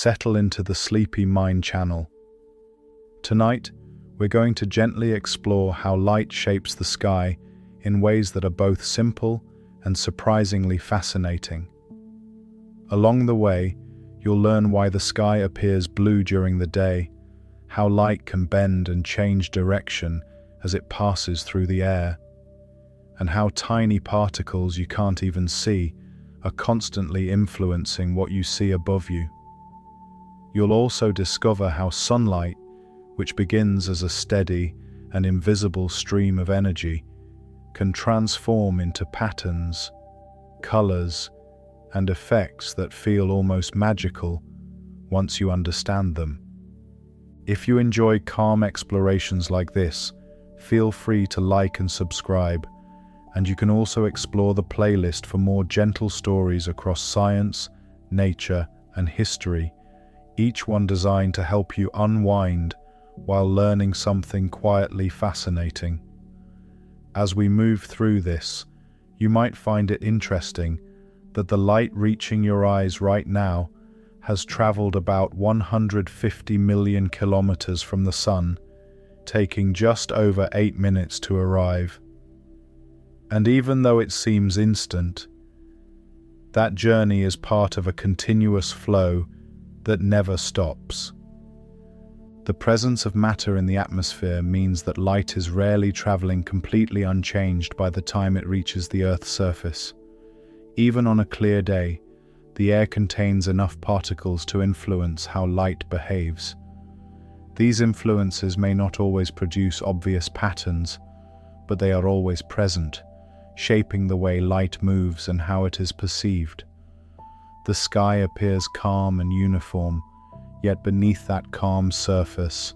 settle into the sleepy mind channel. Tonight, we're going to gently explore how light shapes the sky in ways that are both simple and surprisingly fascinating. Along the way, you'll learn why the sky appears blue during the day, how light can bend and change direction as it passes through the air, and how tiny particles you can't even see are constantly influencing what you see above you. You'll also discover how sunlight, which begins as a steady and invisible stream of energy, can transform into patterns, colors, and effects that feel almost magical once you understand them. If you enjoy calm explorations like this, feel free to like and subscribe, and you can also explore the playlist for more gentle stories across science, nature, and history, each one designed to help you unwind while learning something quietly fascinating. As we move through this, you might find it interesting that the light reaching your eyes right now has traveled about 150 million kilometers from the sun, taking just over 8 minutes to arrive. And even though it seems instant, that journey is part of a continuous flow that never stops. The presence of matter in the atmosphere means that light is rarely traveling completely unchanged by the time it reaches the Earth's surface. Even on a clear day, the air contains enough particles to influence how light behaves. These influences may not always produce obvious patterns, but they are always present, shaping the way light moves and how it is perceived. The sky appears calm and uniform, yet beneath that calm surface,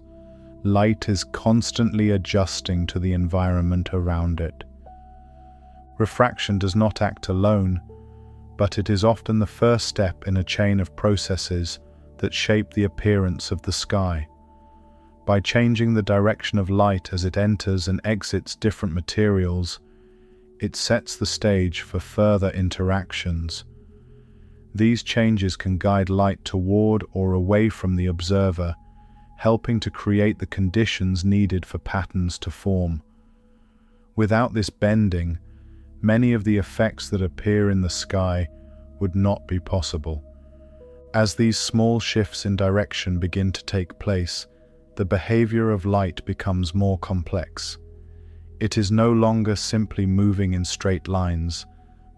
light is constantly adjusting to the environment around it. Refraction does not act alone, but it is often the first step in a chain of processes that shape the appearance of the sky. By changing the direction of light as it enters and exits different materials, it sets the stage for further interactions. These changes can guide light toward or away from the observer, helping to create the conditions needed for patterns to form. Without this bending, many of the effects that appear in the sky would not be possible. As these small shifts in direction begin to take place, the behavior of light becomes more complex. It is no longer simply moving in straight lines,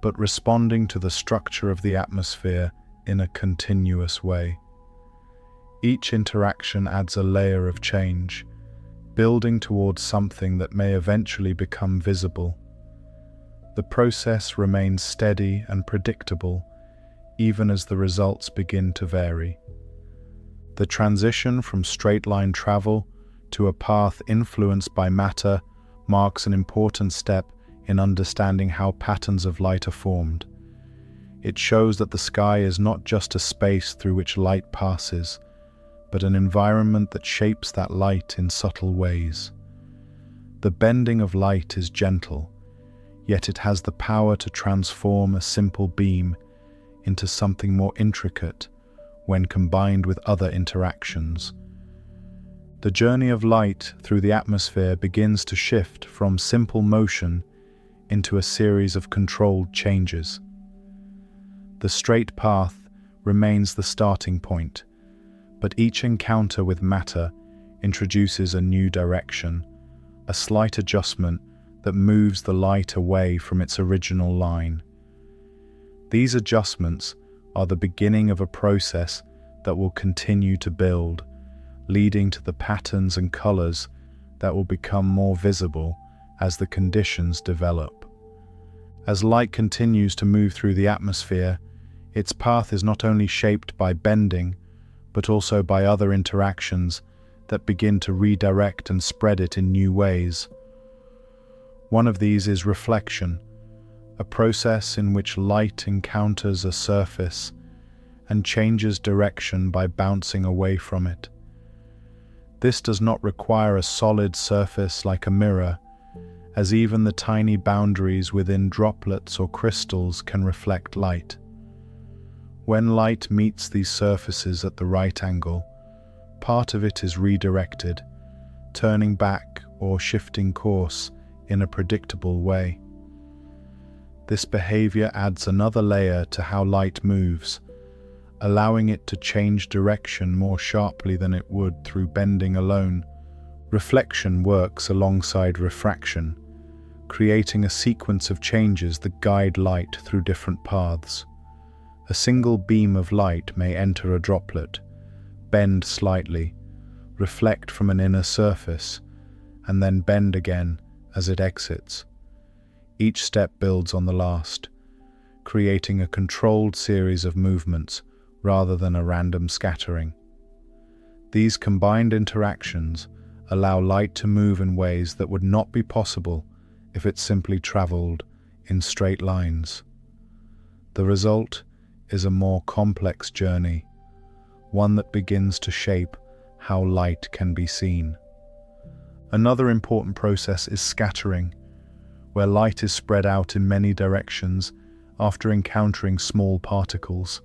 but responding to the structure of the atmosphere in a continuous way. Each interaction adds a layer of change, building towards something that may eventually become visible. The process remains steady and predictable, even as the results begin to vary. The transition from straight-line travel to a path influenced by matter marks an important step in understanding how patterns of light are formed. It shows that the sky is not just a space through which light passes, but an environment that shapes that light in subtle ways. The bending of light is gentle, yet it has the power to transform a simple beam into something more intricate when combined with other interactions. The journey of light through the atmosphere begins to shift from simple motion into a series of controlled changes. The straight path remains the starting point, but each encounter with matter introduces a new direction, a slight adjustment that moves the light away from its original line. These adjustments are the beginning of a process that will continue to build, leading to the patterns and colors that will become more visible as the conditions develop. As light continues to move through the atmosphere, its path is not only shaped by bending, but also by other interactions that begin to redirect and spread it in new ways. One of these is reflection, a process in which light encounters a surface and changes direction by bouncing away from it. This does not require a solid surface like a mirror, as even the tiny boundaries within droplets or crystals can reflect light. When light meets these surfaces at the right angle, part of it is redirected, turning back or shifting course in a predictable way. This behavior adds another layer to how light moves, allowing it to change direction more sharply than it would through bending alone. Reflection works alongside refraction, creating a sequence of changes that guide light through different paths. A single beam of light may enter a droplet, bend slightly, reflect from an inner surface, and then bend again as it exits. Each step builds on the last, creating a controlled series of movements rather than a random scattering. These combined interactions allow light to move in ways that would not be possible if it simply traveled in straight lines. The result is a more complex journey, one that begins to shape how light can be seen. Another important process is scattering, where light is spread out in many directions after encountering small particles.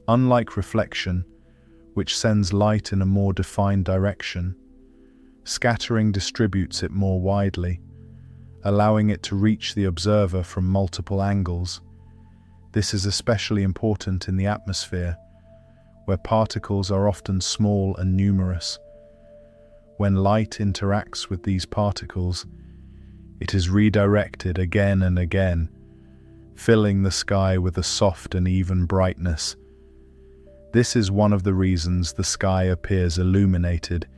Unlike reflection, which sends light in a more defined direction, scattering distributes it more widely, allowing it to reach the observer from multiple angles. This is especially important in the atmosphere, where particles are often small and numerous. When light interacts with these particles, it is redirected again and again, filling the sky with a soft and even brightness. This is one of the reasons the sky appears illuminated,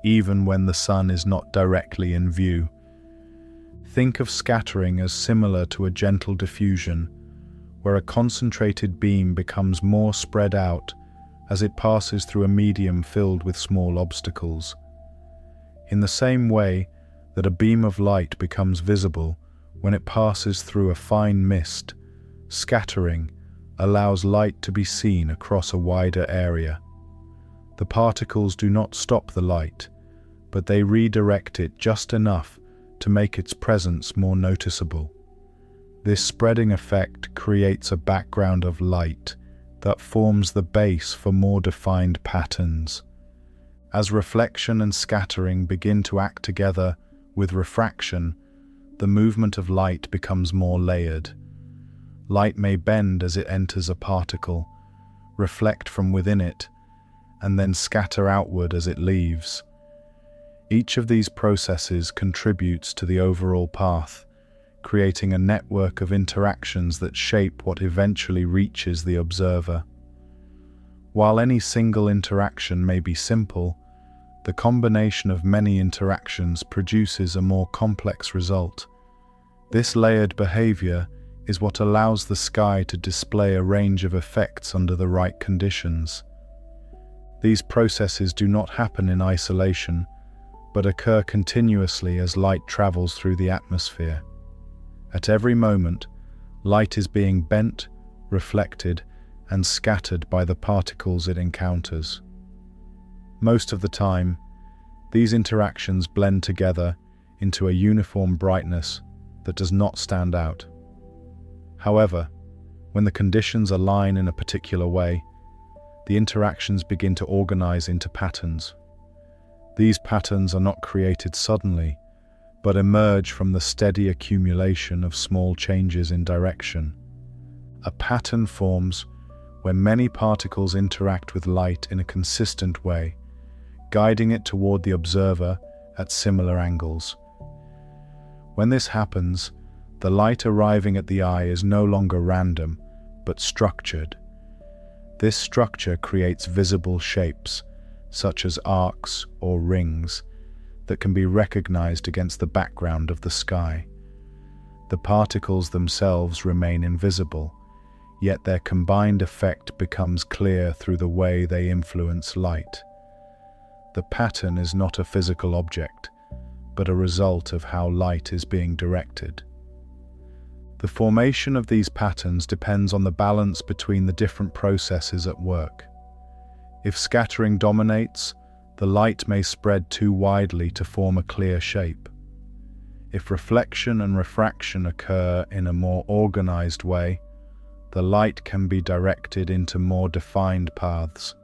even when the sun is not directly in view. Think of scattering as similar to a gentle diffusion, where a concentrated beam becomes more spread out as it passes through a medium filled with small obstacles. In the same way that a beam of light becomes visible when it passes through a fine mist, scattering allows light to be seen across a wider area. The particles do not stop the light, but they redirect it just enough to make its presence more noticeable. This spreading effect creates a background of light that forms the base for more defined patterns. As reflection and scattering begin to act together with refraction, the movement of light becomes more layered. Light may bend as it enters a particle, reflect from within it, and then scatter outward as it leaves. Each of these processes contributes to the overall path, creating a network of interactions that shape what eventually reaches the observer. While any single interaction may be simple, the combination of many interactions produces a more complex result. This layered behavior is what allows the sky to display a range of effects under the right conditions. These processes do not happen in isolation, but occur continuously as light travels through the atmosphere. At every moment, light is being bent, reflected, and scattered by the particles it encounters. Most of the time, these interactions blend together into a uniform brightness that does not stand out. However, when the conditions align in a particular way, the interactions begin to organize into patterns. These patterns are not created suddenly, but emerge from the steady accumulation of small changes in direction. A pattern forms when many particles interact with light in a consistent way, guiding it toward the observer at similar angles. When this happens, the light arriving at the eye is no longer random, but structured. This structure creates visible shapes, such as arcs or rings, that can be recognized against the background of the sky. The particles themselves remain invisible, yet their combined effect becomes clear through the way they influence light. The pattern is not a physical object, but a result of how light is being directed. The formation of these patterns depends on the balance between the different processes at work. If scattering dominates, the light may spread too widely to form a clear shape. If reflection and refraction occur in a more organized way, the light can be directed into more defined paths.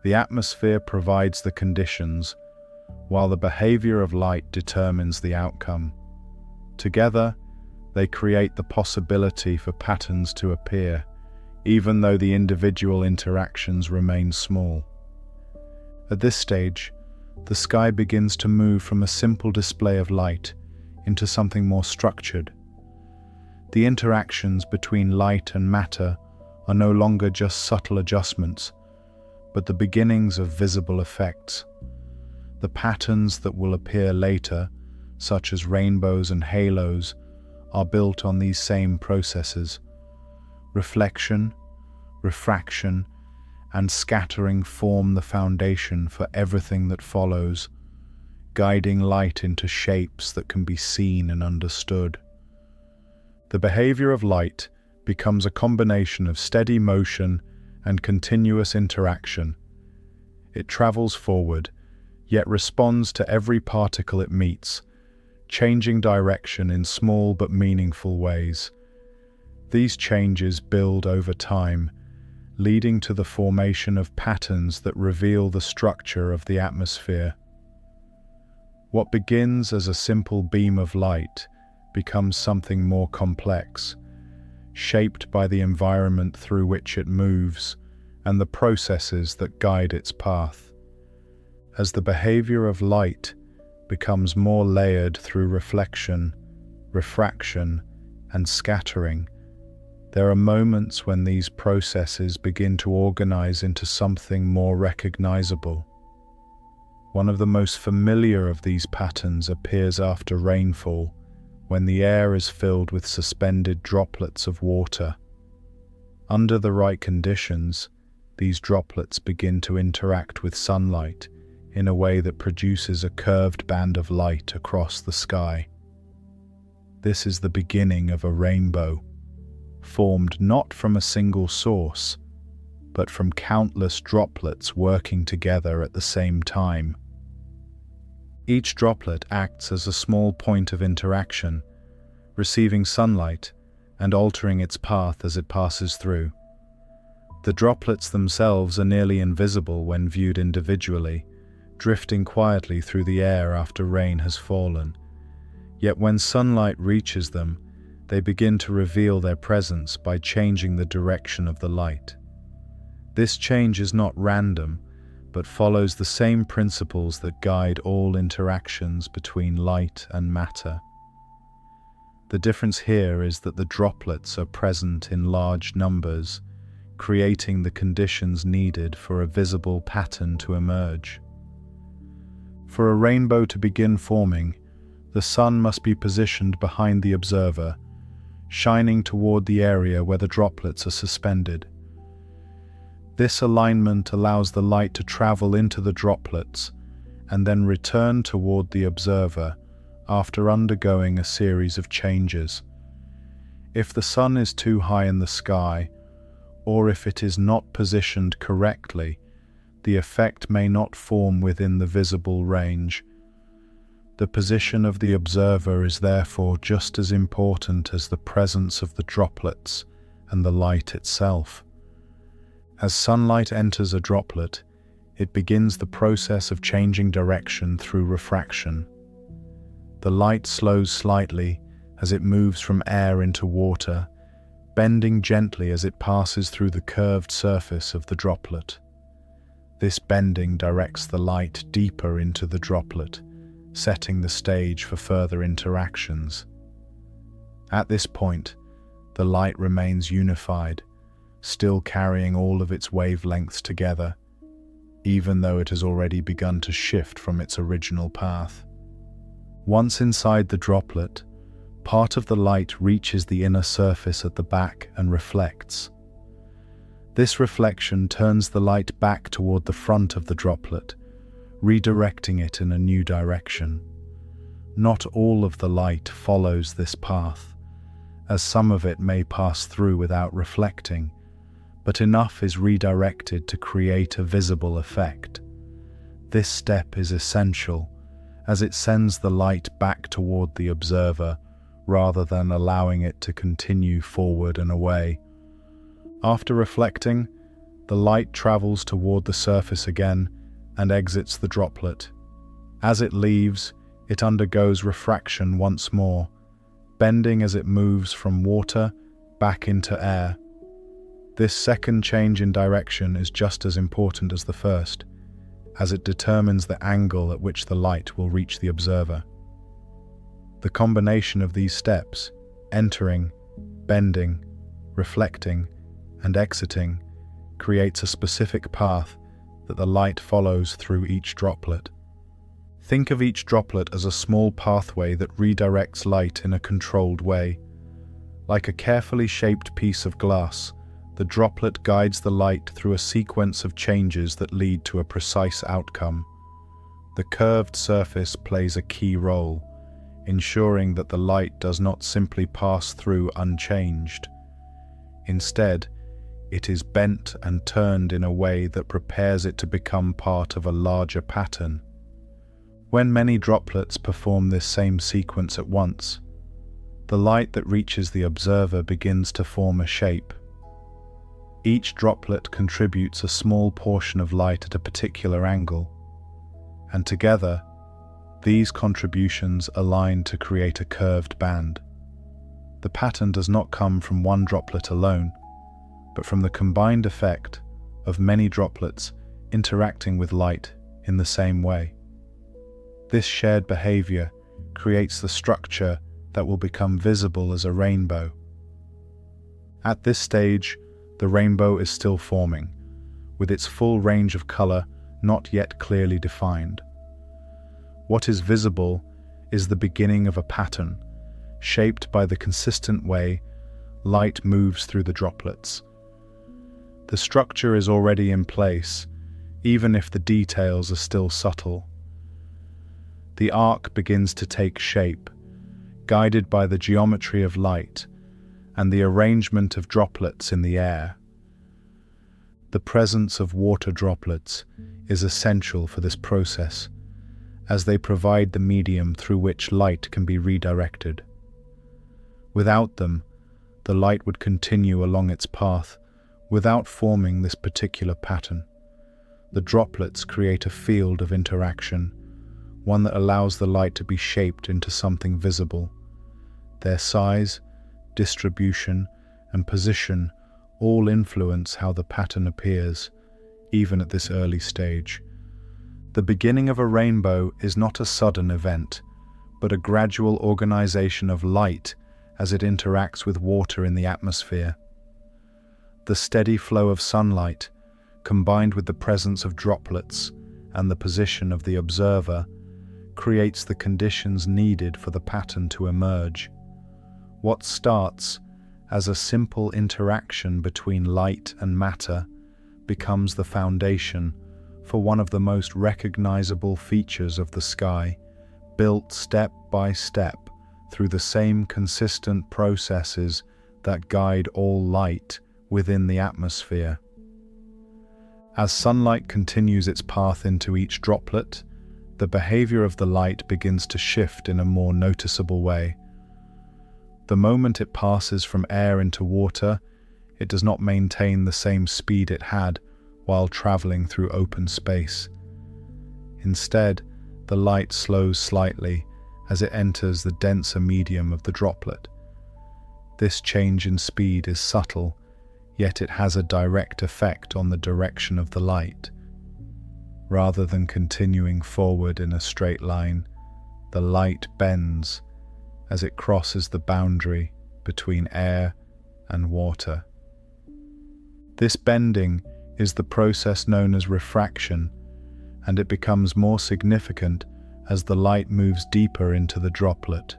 The atmosphere provides the conditions, while the behavior of light determines the outcome. Together, they create the possibility for patterns to appear, even though the individual interactions remain small. At this stage, the sky begins to move from a simple display of light into something more structured. The interactions between light and matter are no longer just subtle adjustments, but the beginnings of visible effects. The patterns that will appear later, such as rainbows and halos, are built on these same processes. Reflection, refraction, and scattering form the foundation for everything that follows, guiding light into shapes that can be seen and understood. The behavior of light becomes a combination of steady motion and continuous interaction. It travels forward, yet responds to every particle it meets, changing direction in small but meaningful ways. These changes build over time, leading to the formation of patterns that reveal the structure of the atmosphere. What begins as a simple beam of light becomes something more complex, shaped by the environment through which it moves and the processes that guide its path. As the behavior of light becomes more layered through reflection, refraction, and scattering, there are moments when these processes begin to organize into something more recognizable. One of the most familiar of these patterns appears after rainfall, when the air is filled with suspended droplets of water. Under the right conditions, these droplets begin to interact with sunlight in a way that produces a curved band of light across the sky. This is the beginning of a rainbow, formed not from a single source, but from countless droplets working together at the same time. Each droplet acts as a small point of interaction, receiving sunlight and altering its path as it passes through. The droplets themselves are nearly invisible when viewed individually, drifting quietly through the air after rain has fallen. Yet when sunlight reaches them, they begin to reveal their presence by changing the direction of the light. This change is not random, but follows the same principles that guide all interactions between light and matter. The difference here is that the droplets are present in large numbers, creating the conditions needed for a visible pattern to emerge. For a rainbow to begin forming, the sun must be positioned behind the observer, shining toward the area where the droplets are suspended. This alignment allows the light to travel into the droplets and then return toward the observer after undergoing a series of changes. If the sun is too high in the sky, or if it is not positioned correctly, the effect may not form within the visible range. The position of the observer is therefore just as important as the presence of the droplets and the light itself. As sunlight enters a droplet, it begins the process of changing direction through refraction. The light slows slightly as it moves from air into water, bending gently as it passes through the curved surface of the droplet. This bending directs the light deeper into the droplet, setting the stage for further interactions. At this point, the light remains unified, still carrying all of its wavelengths together, even though it has already begun to shift from its original path. Once inside the droplet, part of the light reaches the inner surface at the back and reflects. This reflection turns the light back toward the front of the droplet, redirecting it in a new direction. Not all of the light follows this path, as some of it may pass through without reflecting, but enough is redirected to create a visible effect. This step is essential, as it sends the light back toward the observer rather than allowing it to continue forward and away. After reflecting, the light travels toward the surface again and exits the droplet. As it leaves, it undergoes refraction once more, bending as it moves from water back into air. This second change in direction is just as important as the first, as it determines the angle at which the light will reach the observer. The combination of these steps, entering, bending, reflecting, and exiting, creates a specific path that the light follows through each droplet. Think of each droplet as a small pathway that redirects light in a controlled way. Like a carefully shaped piece of glass, the droplet guides the light through a sequence of changes that lead to a precise outcome. The curved surface plays a key role, ensuring that the light does not simply pass through unchanged. Instead, it is bent and turned in a way that prepares it to become part of a larger pattern. When many droplets perform this same sequence at once, the light that reaches the observer begins to form a shape. Each droplet contributes a small portion of light at a particular angle, and together, these contributions align to create a curved band. The pattern does not come from one droplet alone, but from the combined effect of many droplets interacting with light in the same way. This shared behavior creates the structure that will become visible as a rainbow. At this stage, the rainbow is still forming, with its full range of color not yet clearly defined. What is visible is the beginning of a pattern, shaped by the consistent way light moves through the droplets. The structure is already in place, even if the details are still subtle. The arc begins to take shape, guided by the geometry of light and the arrangement of droplets in the air. The presence of water droplets is essential for this process, as they provide the medium through which light can be redirected. Without them, the light would continue along its path without forming this particular pattern. The droplets create a field of interaction, one that allows the light to be shaped into something visible. Their size, distribution, and position all influence how the pattern appears, even at this early stage. The beginning of a rainbow is not a sudden event, but a gradual organization of light as it interacts with water in the atmosphere. The steady flow of sunlight, combined with the presence of droplets and the position of the observer, creates the conditions needed for the pattern to emerge. What starts as a simple interaction between light and matter becomes the foundation for one of the most recognizable features of the sky, built step by step through the same consistent processes that guide all light within the atmosphere. As sunlight continues its path into each droplet, the behavior of the light begins to shift in a more noticeable way. The moment it passes from air into water, it does not maintain the same speed it had while traveling through open space. Instead, the light slows slightly as it enters the denser medium of the droplet. This change in speed is subtle, yet it has a direct effect on the direction of the light. Rather than continuing forward in a straight line, the light bends as it crosses the boundary between air and water. This bending is the process known as refraction, and it becomes more significant as the light moves deeper into the droplet.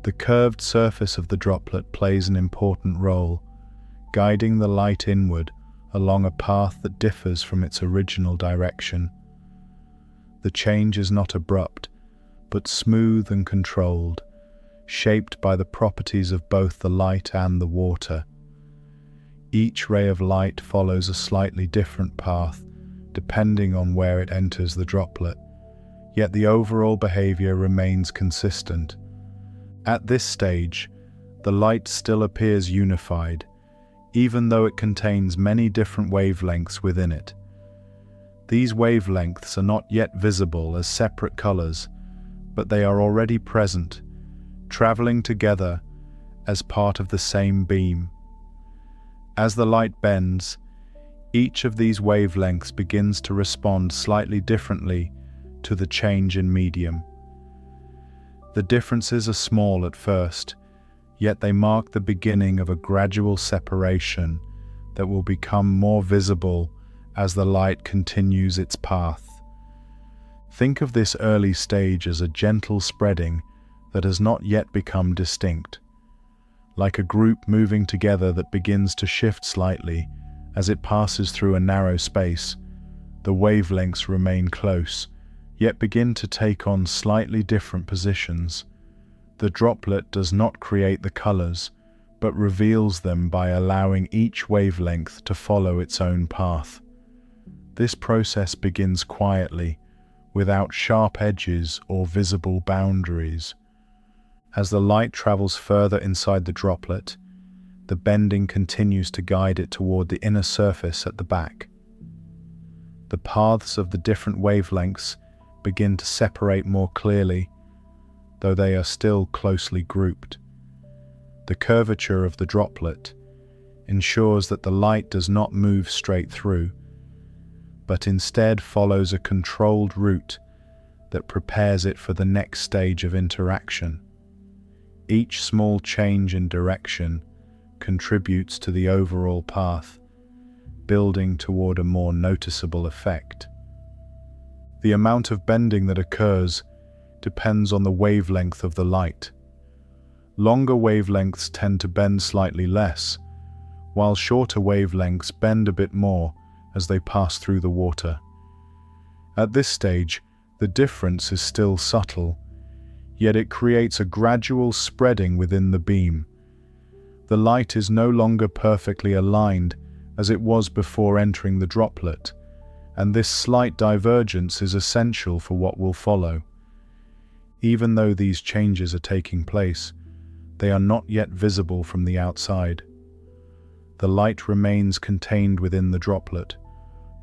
The curved surface of the droplet plays an important role, guiding the light inward along a path that differs from its original direction. The change is not abrupt, but smooth and controlled, shaped by the properties of both the light and the water. Each ray of light follows a slightly different path, depending on where it enters the droplet, yet the overall behavior remains consistent. At this stage, the light still appears unified, even though it contains many different wavelengths within it. These wavelengths are not yet visible as separate colors, but they are already present, traveling together as part of the same beam. As the light bends, each of these wavelengths begins to respond slightly differently to the change in medium. The differences are small at first, yet they mark the beginning of a gradual separation that will become more visible as the light continues its path. Think of this early stage as a gentle spreading that has not yet become distinct, like a group moving together that begins to shift slightly as it passes through a narrow space. The wavelengths remain close, yet begin to take on slightly different positions. The droplet does not create the colors, but reveals them by allowing each wavelength to follow its own path. This process begins quietly, without sharp edges or visible boundaries. As the light travels further inside the droplet, the bending continues to guide it toward the inner surface at the back. The paths of the different wavelengths begin to separate more clearly, though they are still closely grouped. The curvature of the droplet ensures that the light does not move straight through, but instead follows a controlled route that prepares it for the next stage of interaction. Each small change in direction contributes to the overall path, building toward a more noticeable effect. The amount of bending that occurs depends on the wavelength of the light. Longer wavelengths tend to bend slightly less, while shorter wavelengths bend a bit more as they pass through the water. At this stage, the difference is still subtle, yet it creates a gradual spreading within the beam. The light is no longer perfectly aligned as it was before entering the droplet, and this slight divergence is essential for what will follow. Even though these changes are taking place, they are not yet visible from the outside. The light remains contained within the droplet,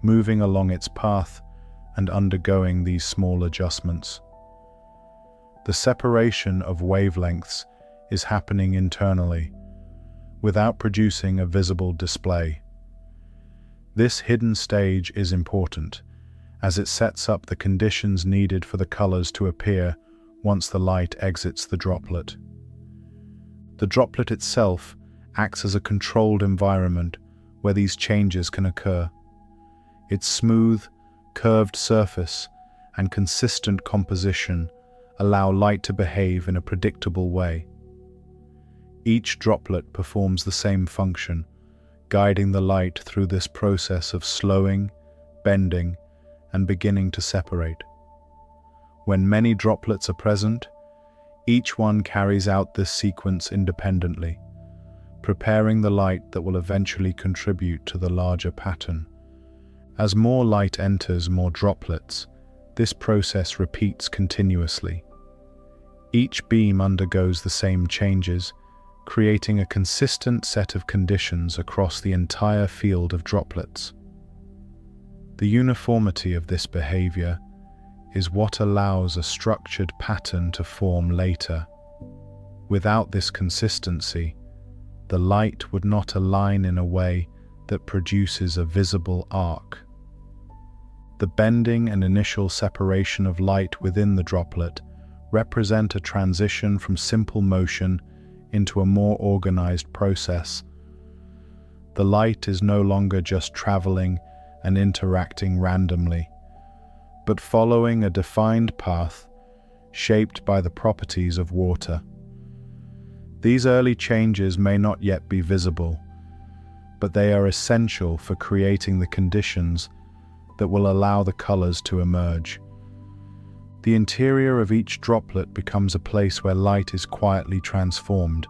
moving along its path and undergoing these small adjustments. The separation of wavelengths is happening internally, without producing a visible display. This hidden stage is important, as it sets up the conditions needed for the colors to appear once the light exits the droplet. The droplet itself acts as a controlled environment where these changes can occur. Its smooth, curved surface and consistent composition allow light to behave in a predictable way. Each droplet performs the same function, guiding the light through this process of slowing, bending, and beginning to separate. When many droplets are present, each one carries out this sequence independently, preparing the light that will eventually contribute to the larger pattern. As more light enters more droplets, this process repeats continuously. Each beam undergoes the same changes, creating a consistent set of conditions across the entire field of droplets. The uniformity of this behavior is what allows a structured pattern to form later. Without this consistency, the light would not align in a way that produces a visible arc. The bending and initial separation of light within the droplet represent a transition from simple motion into a more organized process. The light is no longer just traveling and interacting randomly, but following a defined path shaped by the properties of water. These early changes may not yet be visible, but they are essential for creating the conditions that will allow the colors to emerge. The interior of each droplet becomes a place where light is quietly transformed.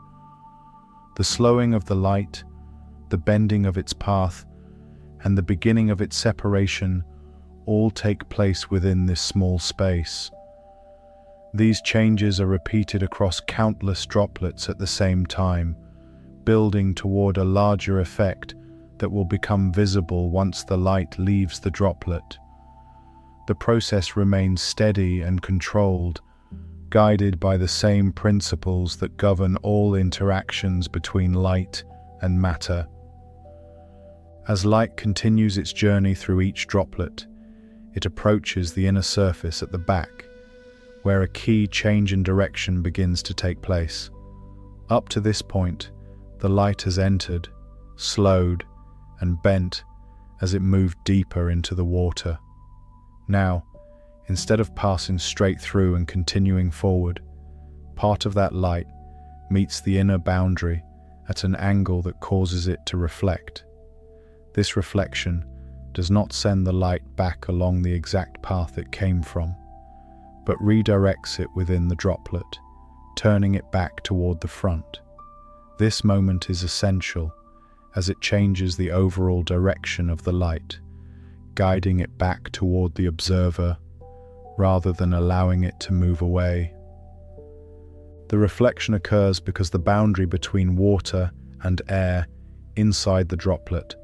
The slowing of the light, the bending of its path, and the beginning of its separation all take place within this small space. These changes are repeated across countless droplets at the same time, building toward a larger effect that will become visible once the light leaves the droplet. The process remains steady and controlled, guided by the same principles that govern all interactions between light and matter. As light continues its journey through each droplet, it approaches the inner surface at the back, where a key change in direction begins to take place. Up to this point, the light has entered, slowed, and bent as it moved deeper into the water. Now, instead of passing straight through and continuing forward, part of that light meets the inner boundary at an angle that causes it to reflect. This reflection does not send the light back along the exact path it came from, but redirects it within the droplet, turning it back toward the front. This moment is essential as it changes the overall direction of the light, guiding it back toward the observer rather than allowing it to move away. The reflection occurs because the boundary between water and air inside the droplet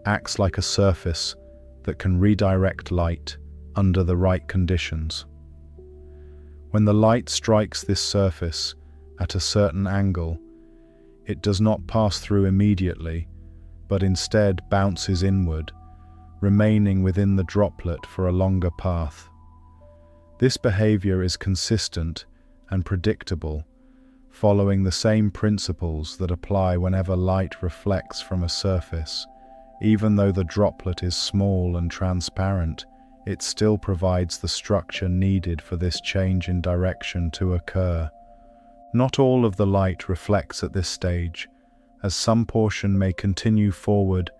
acts like a surface that can redirect light under the right conditions. When the light strikes this surface at a certain angle, it does not pass through immediately, but instead bounces inward, remaining within the droplet for a longer path. This behavior is consistent and predictable, following the same principles that apply whenever light reflects from a surface. Even though the droplet is small and transparent, it still provides the structure needed for this change in direction to occur. Not all of the light reflects at this stage, as some portion may continue forward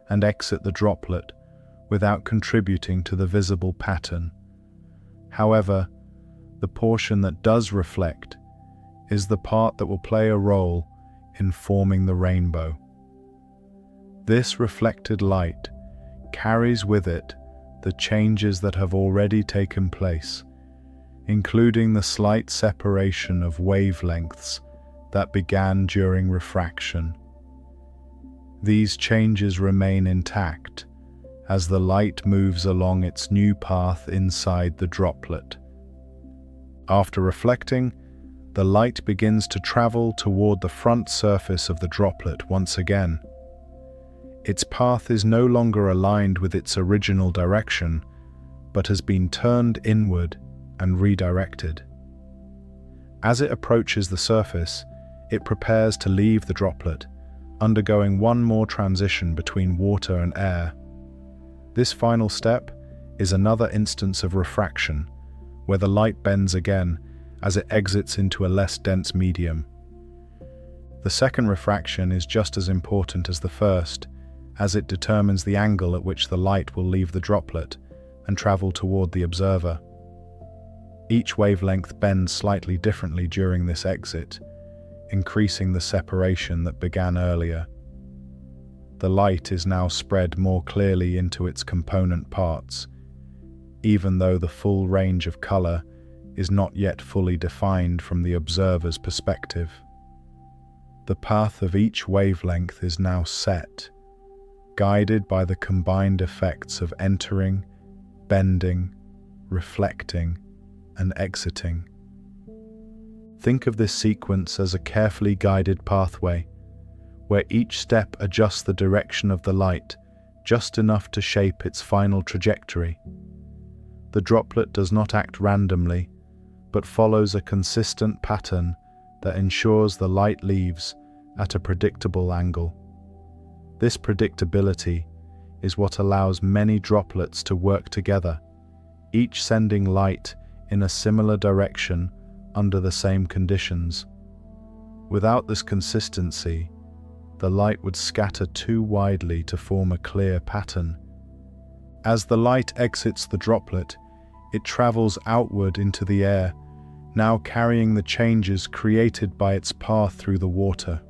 and exit the droplet without contributing to the visible pattern. However, the portion that does reflect is the part that will play a role in forming the rainbow. This reflected light carries with it the changes that have already taken place, including the slight separation of wavelengths that began during refraction. These changes remain intact as the light moves along its new path inside the droplet. After reflecting, the light begins to travel toward the front surface of the droplet once again. Its path is no longer aligned with its original direction, but has been turned inward and redirected. As it approaches the surface, it prepares to leave the droplet, undergoing one more transition between water and air. This final step is another instance of refraction, where the light bends again as it exits into a less dense medium. The second refraction is just as important as the first, as it determines the angle at which the light will leave the droplet and travel toward the observer. Each wavelength bends slightly differently during this exit, increasing the separation that began earlier. The light is now spread more clearly into its component parts, even though the full range of color is not yet fully defined from the observer's perspective. The path of each wavelength is now set, guided by the combined effects of entering, bending, reflecting, and exiting. Think of this sequence as a carefully guided pathway, where each step adjusts the direction of the light just enough to shape its final trajectory. The droplet does not act randomly, but follows a consistent pattern that ensures the light leaves at a predictable angle. This predictability is what allows many droplets to work together, each sending light in a similar direction under the same conditions. Without this consistency, the light would scatter too widely to form a clear pattern. As the light exits the droplet, it travels outward into the air, now carrying the changes created by its path through the water.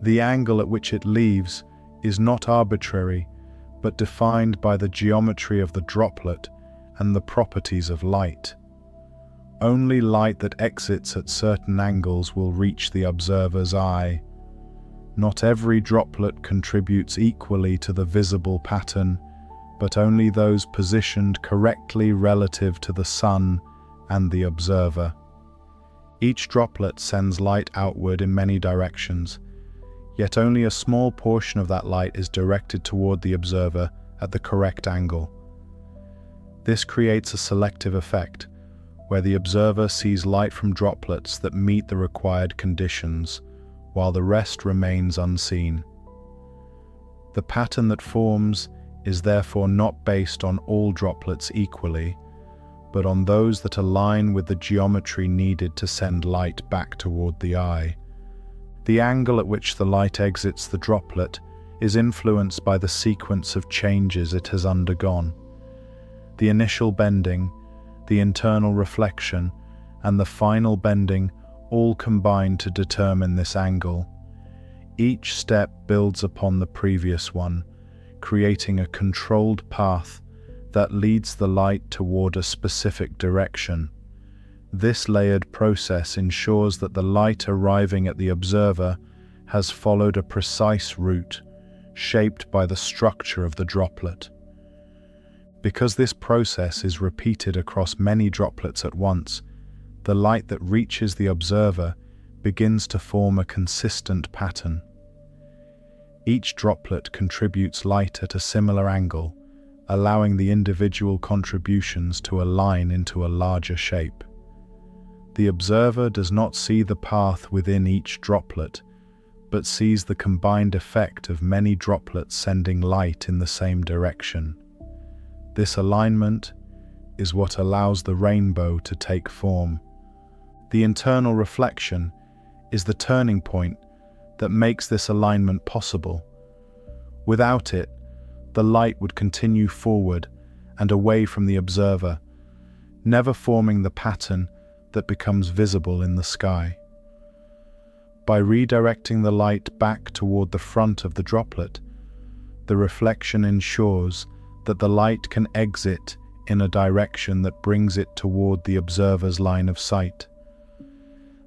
The angle at which it leaves is not arbitrary, but defined by the geometry of the droplet and the properties of light. Only light that exits at certain angles will reach the observer's eye, Not every droplet contributes equally to the visible pattern, but only those positioned correctly relative to the sun and the observer. Each droplet sends light outward in many directions, yet only a small portion of that light is directed toward the observer at the correct angle. This creates a selective effect, where the observer sees light from droplets that meet the required conditions, while the rest remains unseen. The pattern that forms is therefore not based on all droplets equally, but on those that align with the geometry needed to send light back toward the eye. The angle at which the light exits the droplet is influenced by the sequence of changes it has undergone. The initial bending, the internal reflection, and the final bending all combine to determine this angle. Each step builds upon the previous one, creating a controlled path that leads the light toward a specific direction. This layered process ensures that the light arriving at the observer has followed a precise route, shaped by the structure of the droplet. Because this process is repeated across many droplets at once, the light that reaches the observer begins to form a consistent pattern. Each droplet contributes light at a similar angle, allowing the individual contributions to align into a larger shape. The observer does not see the path within each droplet, but sees the combined effect of many droplets sending light in the same direction. This alignment is what allows the rainbow to take form. The internal reflection is the turning point that makes this alignment possible. Without it, the light would continue forward and away from the observer, never forming the pattern that becomes visible in the sky. By redirecting the light back toward the front of the droplet, the reflection ensures that the light can exit in a direction that brings it toward the observer's line of sight.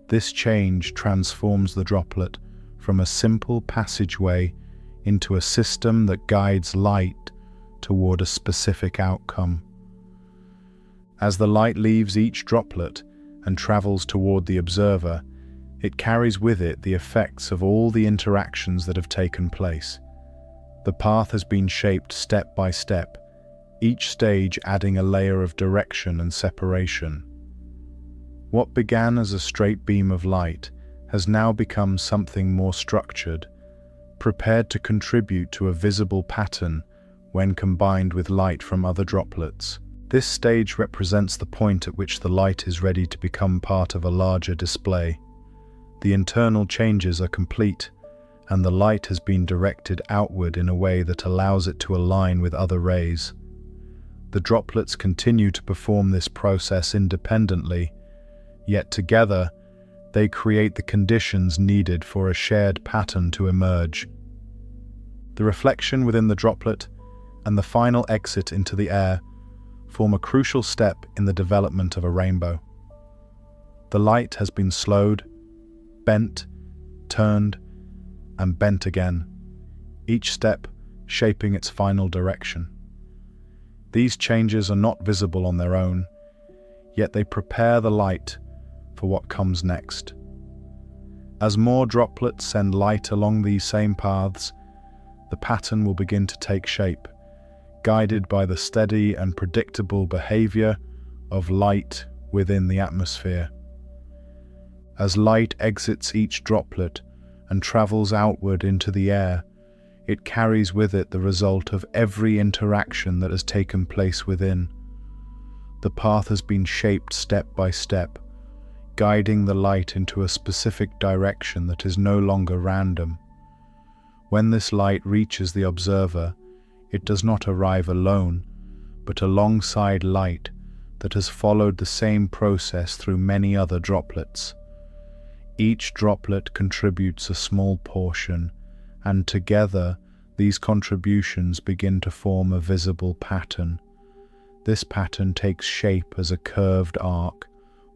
This change transforms the droplet from a simple passageway into a system that guides light toward a specific outcome. As the light leaves each droplet and travels toward the observer, it carries with it the effects of all the interactions that have taken place. The path has been shaped step by step, each stage adding a layer of direction and separation. What began as a straight beam of light has now become something more structured, prepared to contribute to a visible pattern when combined with light from other droplets. This stage represents the point at which the light is ready to become part of a larger display. The internal changes are complete, and the light has been directed outward in a way that allows it to align with other rays. The droplets continue to perform this process independently, yet together they create the conditions needed for a shared pattern to emerge. The reflection within the droplet and the final exit into the air form a crucial step in the development of a rainbow. The light has been slowed, bent, turned, and bent again, each step shaping its final direction. These changes are not visible on their own, yet they prepare the light for what comes next. As more droplets send light along these same paths, the pattern will begin to take shape, guided by the steady and predictable behavior of light within the atmosphere. As light exits each droplet and travels outward into the air, it carries with it the result of every interaction that has taken place within. The path has been shaped step by step, guiding the light into a specific direction that is no longer random. When this light reaches the observer, it does not arrive alone, but alongside light that has followed the same process through many other droplets. Each droplet contributes a small portion, and together these contributions begin to form a visible pattern. This pattern takes shape as a curved arc,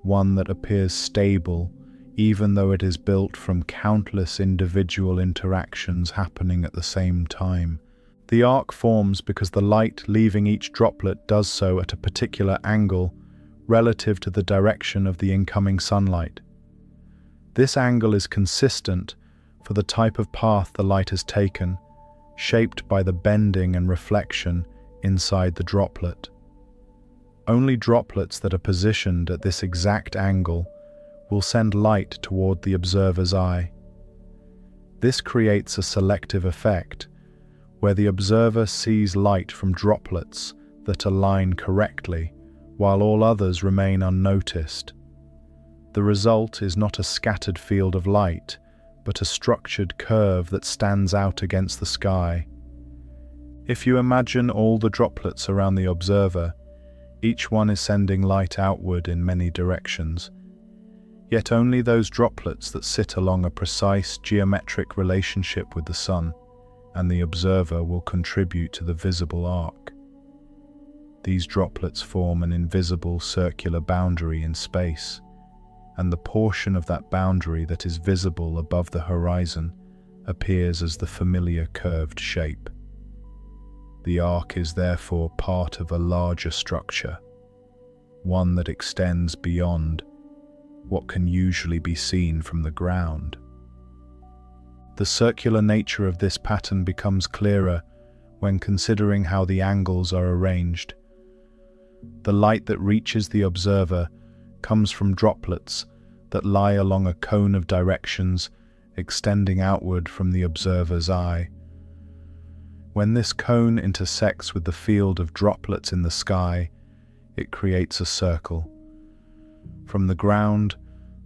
one that appears stable even though it is built from countless individual interactions happening at the same time. The arc forms because the light leaving each droplet does so at a particular angle relative to the direction of the incoming sunlight. This angle is consistent for the type of path the light has taken, shaped by the bending and reflection inside the droplet. Only droplets that are positioned at this exact angle will send light toward the observer's eye. This creates a selective effect, where the observer sees light from droplets that align correctly, while all others remain unnoticed. The result is not a scattered field of light, but a structured curve that stands out against the sky. If you imagine all the droplets around the observer, each one is sending light outward in many directions. Yet only those droplets that sit along a precise geometric relationship with the sun and the observer will contribute to the visible arc. These droplets form an invisible circular boundary in space, and the portion of that boundary that is visible above the horizon appears as the familiar curved shape. The arc is therefore part of a larger structure, one that extends beyond what can usually be seen from the ground. The circular nature of this pattern becomes clearer when considering how the angles are arranged. The light that reaches the observer comes from droplets that lie along a cone of directions extending outward from the observer's eye. When this cone intersects with the field of droplets in the sky, it creates a circle. From the ground,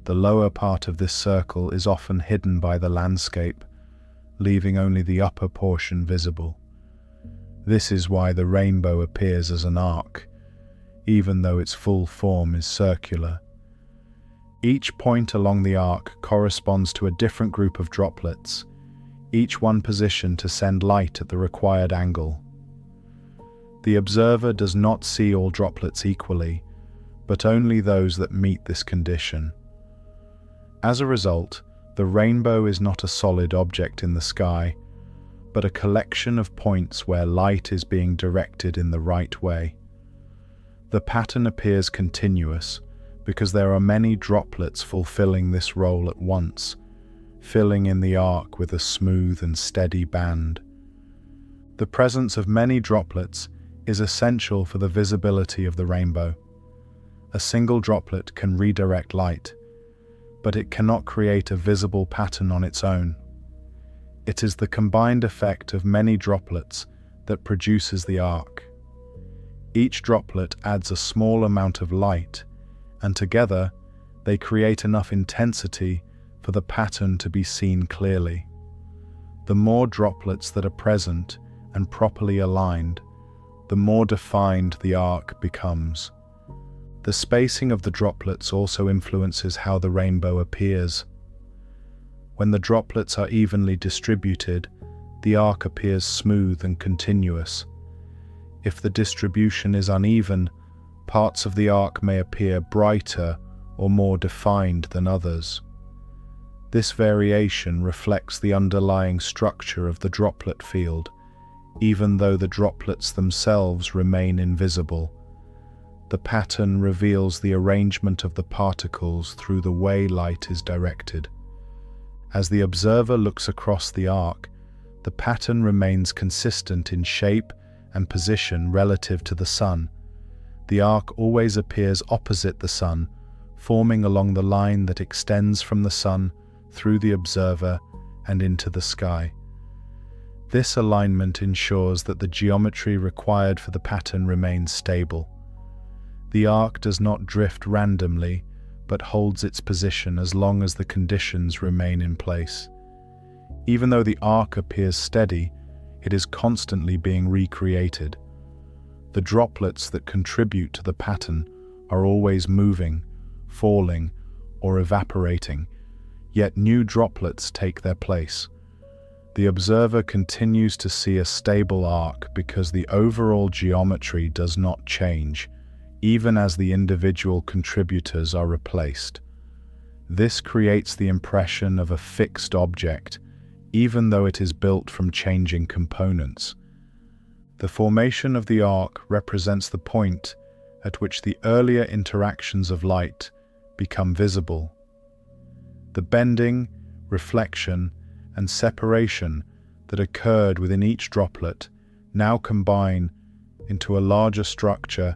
the lower part of this circle is often hidden by the landscape, leaving only the upper portion visible. This is why the rainbow appears as an arc, even though its full form is circular. Each point along the arc corresponds to a different group of droplets, each one positioned to send light at the required angle. The observer does not see all droplets equally, but only those that meet this condition. As a result, the rainbow is not a solid object in the sky, but a collection of points where light is being directed in the right way. The pattern appears continuous because there are many droplets fulfilling this role at once, filling in the arc with a smooth and steady band. The presence of many droplets is essential for the visibility of the rainbow. A single droplet can redirect light, but it cannot create a visible pattern on its own. It is the combined effect of many droplets that produces the arc. Each droplet adds a small amount of light, and together they create enough intensity for the pattern to be seen clearly. The more droplets that are present and properly aligned, the more defined the arc becomes. The spacing of the droplets also influences how the rainbow appears. When the droplets are evenly distributed, the arc appears smooth and continuous. If the distribution is uneven, parts of the arc may appear brighter or more defined than others. This variation reflects the underlying structure of the droplet field, even though the droplets themselves remain invisible. The pattern reveals the arrangement of the particles through the way light is directed. As the observer looks across the arc, the pattern remains consistent in shape and position relative to the sun. The arc always appears opposite the sun, forming along the line that extends from the sun through the observer and into the sky. This alignment ensures that the geometry required for the pattern remains stable. The arc does not drift randomly, but holds its position as long as the conditions remain in place. Even though the arc appears steady, it is constantly being recreated. The droplets that contribute to the pattern are always moving, falling, or evaporating, yet new droplets take their place. The observer continues to see a stable arc because the overall geometry does not change, even as the individual contributors are replaced. This creates the impression of a fixed object, even though it is built from changing components. The formation of the arc represents the point at which the earlier interactions of light become visible. The bending, reflection, and separation that occurred within each droplet now combine into a larger structure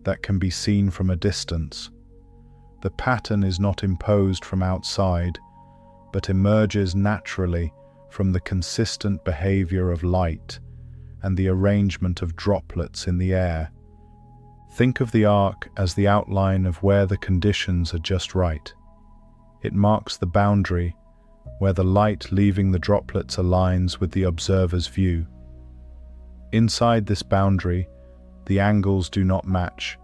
that can be seen from a distance. The pattern is not imposed from outside, but emerges naturally from the consistent behavior of light and the arrangement of droplets in the air. Think of the arc as the outline of where the conditions are just right. It marks the boundary where the light leaving the droplets aligns with the observer's view. Inside this boundary, the angles do not match,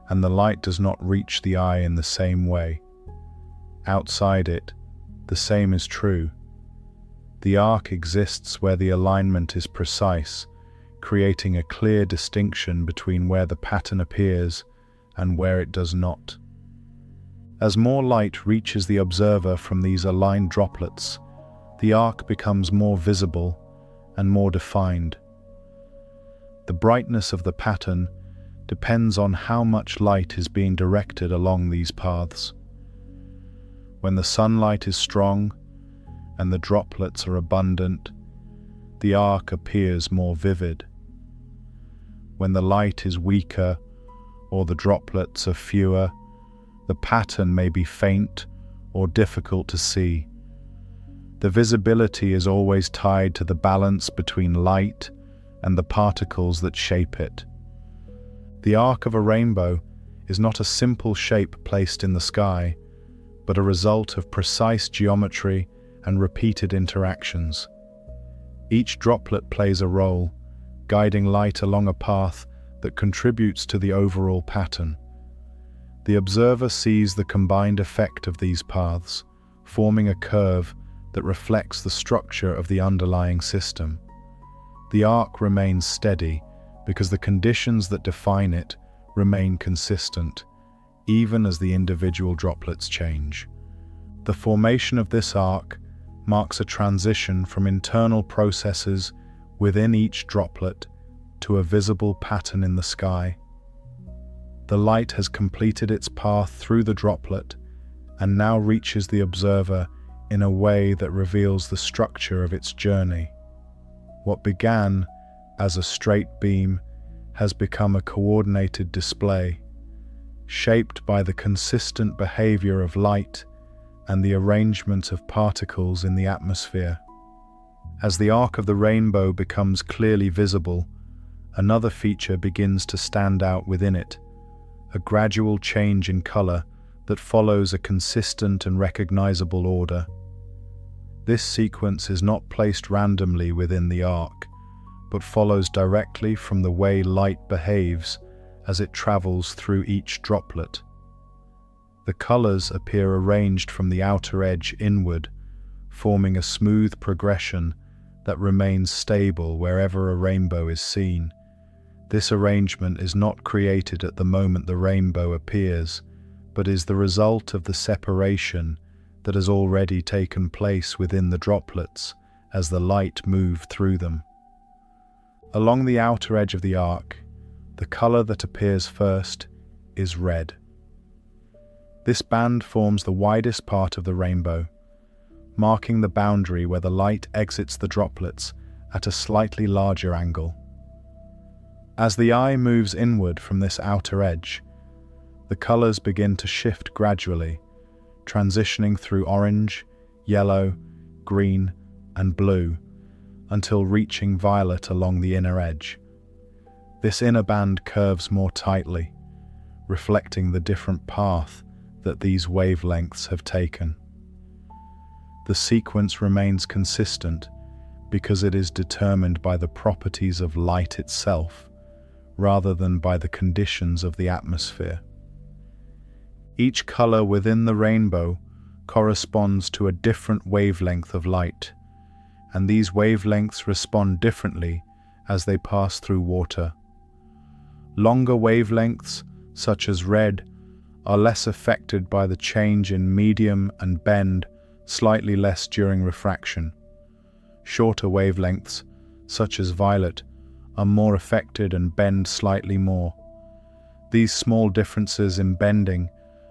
and the light does not reach the eye in the same way. Outside it, the same is true. The arc exists where the alignment is precise, creating a clear distinction between where the pattern appears and where it does not. As more light reaches the observer from these aligned droplets, the arc becomes more visible and more defined. The brightness of the pattern depends on how much light is being directed along these paths. When the sunlight is strong and the droplets are abundant, the arc appears more vivid. When the light is weaker or the droplets are fewer, the pattern may be faint or difficult to see. The visibility is always tied to the balance between light and the particles that shape it. The arc of a rainbow is not a simple shape placed in the sky, but a result of precise geometry and repeated interactions. Each droplet plays a role, guiding light along a path that contributes to the overall pattern. The observer sees the combined effect of these paths, forming a curve that reflects the structure of the underlying system. The arc remains steady because the conditions that define it remain consistent, even as the individual droplets change. The formation of this arc marks a transition from internal processes within each droplet to a visible pattern in the sky. The light has completed its path through the droplet and now reaches the observer in a way that reveals the structure of its journey. What began as a straight beam has become a coordinated display, shaped by the consistent behavior of light and the arrangement of particles in the atmosphere. As the arc of the rainbow becomes clearly visible, another feature begins to stand out within it, a gradual change in color that follows a consistent and recognizable order. This sequence is not placed randomly within the arc, but follows directly from the way light behaves as it travels through each droplet. The colors appear arranged from the outer edge inward, forming a smooth progression that remains stable wherever a rainbow is seen. This arrangement is not created at the moment the rainbow appears, but is the result of the separation that has already taken place within the droplets as the light moved through them. Along the outer edge of the arc, the color that appears first is red. This band forms the widest part of the rainbow, marking the boundary where the light exits the droplets at a slightly larger angle. As the eye moves inward from this outer edge, the colors begin to shift gradually, transitioning through orange, yellow, green, and blue, until reaching violet along the inner edge. This inner band curves more tightly, reflecting the different path that these wavelengths have taken. The sequence remains consistent because it is determined by the properties of light itself, rather than by the conditions of the atmosphere. Each color within the rainbow corresponds to a different wavelength of light, and these wavelengths respond differently as they pass through water. Longer wavelengths, such as red, are less affected by the change in medium and bend slightly less during refraction. Shorter wavelengths, such as violet, are more affected and bend slightly more. These small differences in bending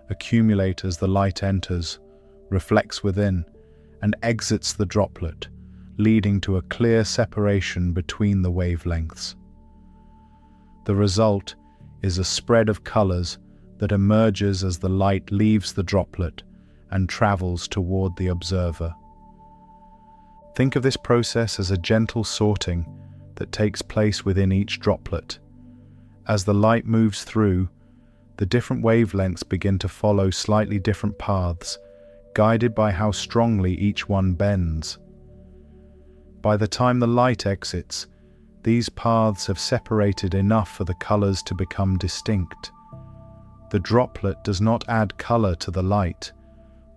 accumulate as the light enters, reflects within, and exits the droplet, leading to a clear separation between the wavelengths. The result is a spread of colors that emerges as the light leaves the droplet and travels toward the observer. Think of this process as a gentle sorting that takes place within each droplet. As the light moves through, the different wavelengths begin to follow slightly different paths, guided by how strongly each one bends. By the time the light exits, these paths have separated enough for the colors to become distinct. The droplet does not add color to the light,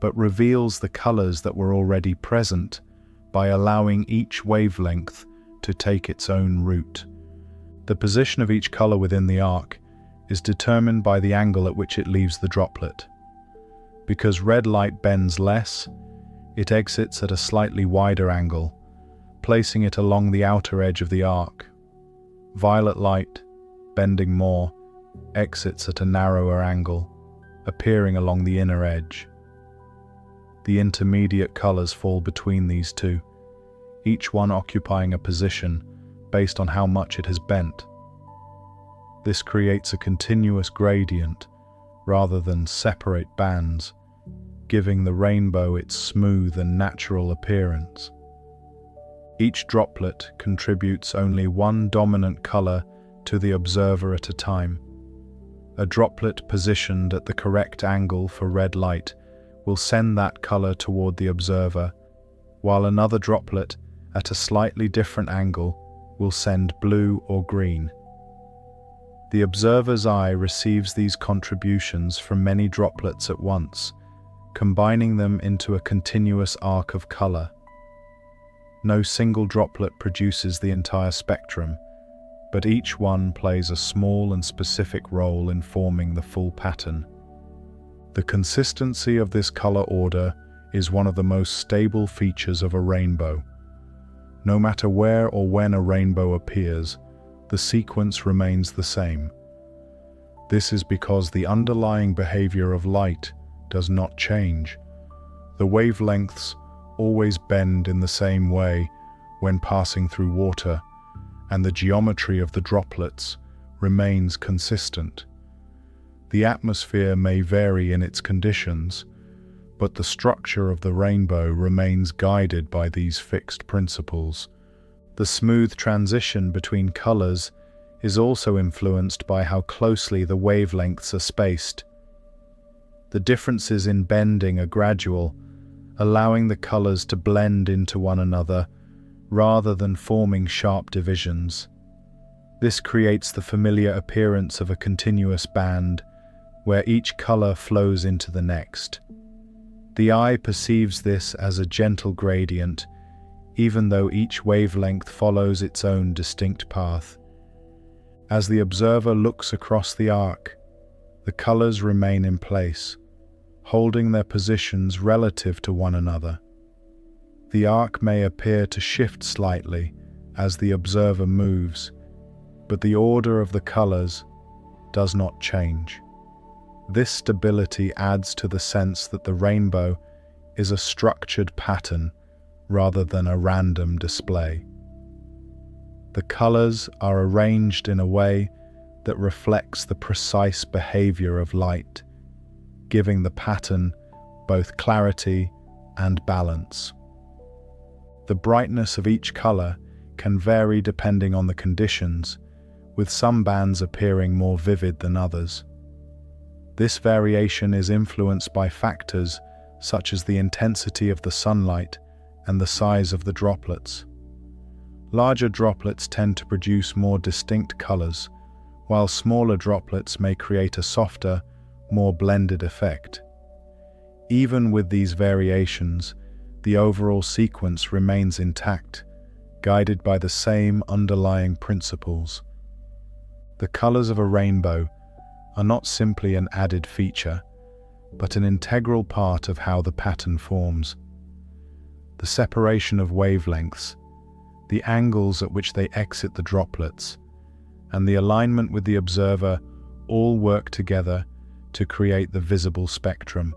but reveals the colors that were already present by allowing each wavelength to take its own route. The position of each color within the arc is determined by the angle at which it leaves the droplet. Because red light bends less, it exits at a slightly wider angle, placing it along the outer edge of the arc. Violet light, bending more, exits at a narrower angle, appearing along the inner edge. The intermediate colors fall between these two, each one occupying a position based on how much it has bent. This creates a continuous gradient rather than separate bands, giving the rainbow its smooth and natural appearance. Each droplet contributes only one dominant color to the observer at a time. A droplet positioned at the correct angle for red light will send that color toward the observer, while another droplet at a slightly different angle will send blue or green. The observer's eye receives these contributions from many droplets at once, combining them into a continuous arc of color. No single droplet produces the entire spectrum, but each one plays a small and specific role in forming the full pattern. The consistency of this color order is one of the most stable features of a rainbow. No matter where or when a rainbow appears, the sequence remains the same. This is because the underlying behavior of light does not change. The wavelengths always bend in the same way when passing through water, and the geometry of the droplets remains consistent. The atmosphere may vary in its conditions, but the structure of the rainbow remains guided by these fixed principles. The smooth transition between colors is also influenced by how closely the wavelengths are spaced. The differences in bending are gradual, allowing the colors to blend into one another rather than forming sharp divisions. This creates the familiar appearance of a continuous band where each color flows into the next. The eye perceives this as a gentle gradient, even though each wavelength follows its own distinct path. As the observer looks across the arc, the colors remain in place, holding their positions relative to one another. The arc may appear to shift slightly as the observer moves, but the order of the colors does not change. This stability adds to the sense that the rainbow is a structured pattern rather than a random display. The colors are arranged in a way that reflects the precise behavior of light, giving the pattern both clarity and balance. The brightness of each color can vary depending on the conditions, with some bands appearing more vivid than others. This variation is influenced by factors such as the intensity of the sunlight and the size of the droplets. Larger droplets tend to produce more distinct colors, while smaller droplets may create a softer, more blended effect. Even with these variations, the overall sequence remains intact, guided by the same underlying principles. The colors of a rainbow are not simply an added feature, but an integral part of how the pattern forms. The separation of wavelengths, the angles at which they exit the droplets, and the alignment with the observer all work together to create the visible spectrum.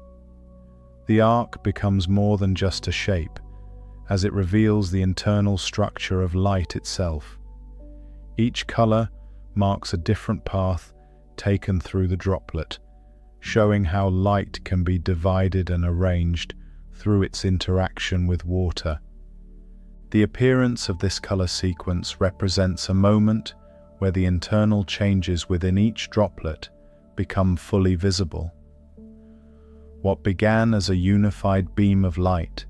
The arc becomes more than just a shape, as it reveals the internal structure of light itself. Each color marks a different path taken through the droplet, showing how light can be divided and arranged through its interaction with water. The appearance of this color sequence represents a moment where the internal changes within each droplet become fully visible. What began as a unified beam of light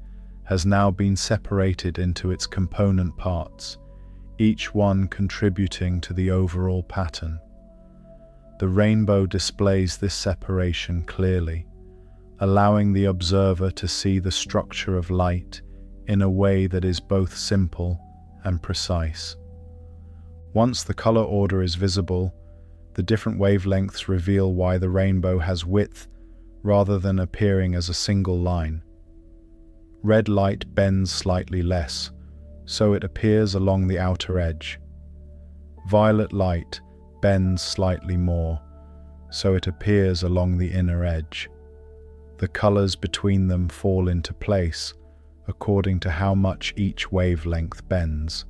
has now been separated into its component parts, each one contributing to the overall pattern. The rainbow displays this separation clearly, allowing the observer to see the structure of light in a way that is both simple and precise. Once the color order is visible, the different wavelengths reveal why the rainbow has width rather than appearing as a single line. Red light bends slightly less, so it appears along the outer edge. Violet light bends slightly more, so it appears along the inner edge. The colors between them fall into place according to how much each wavelength bends.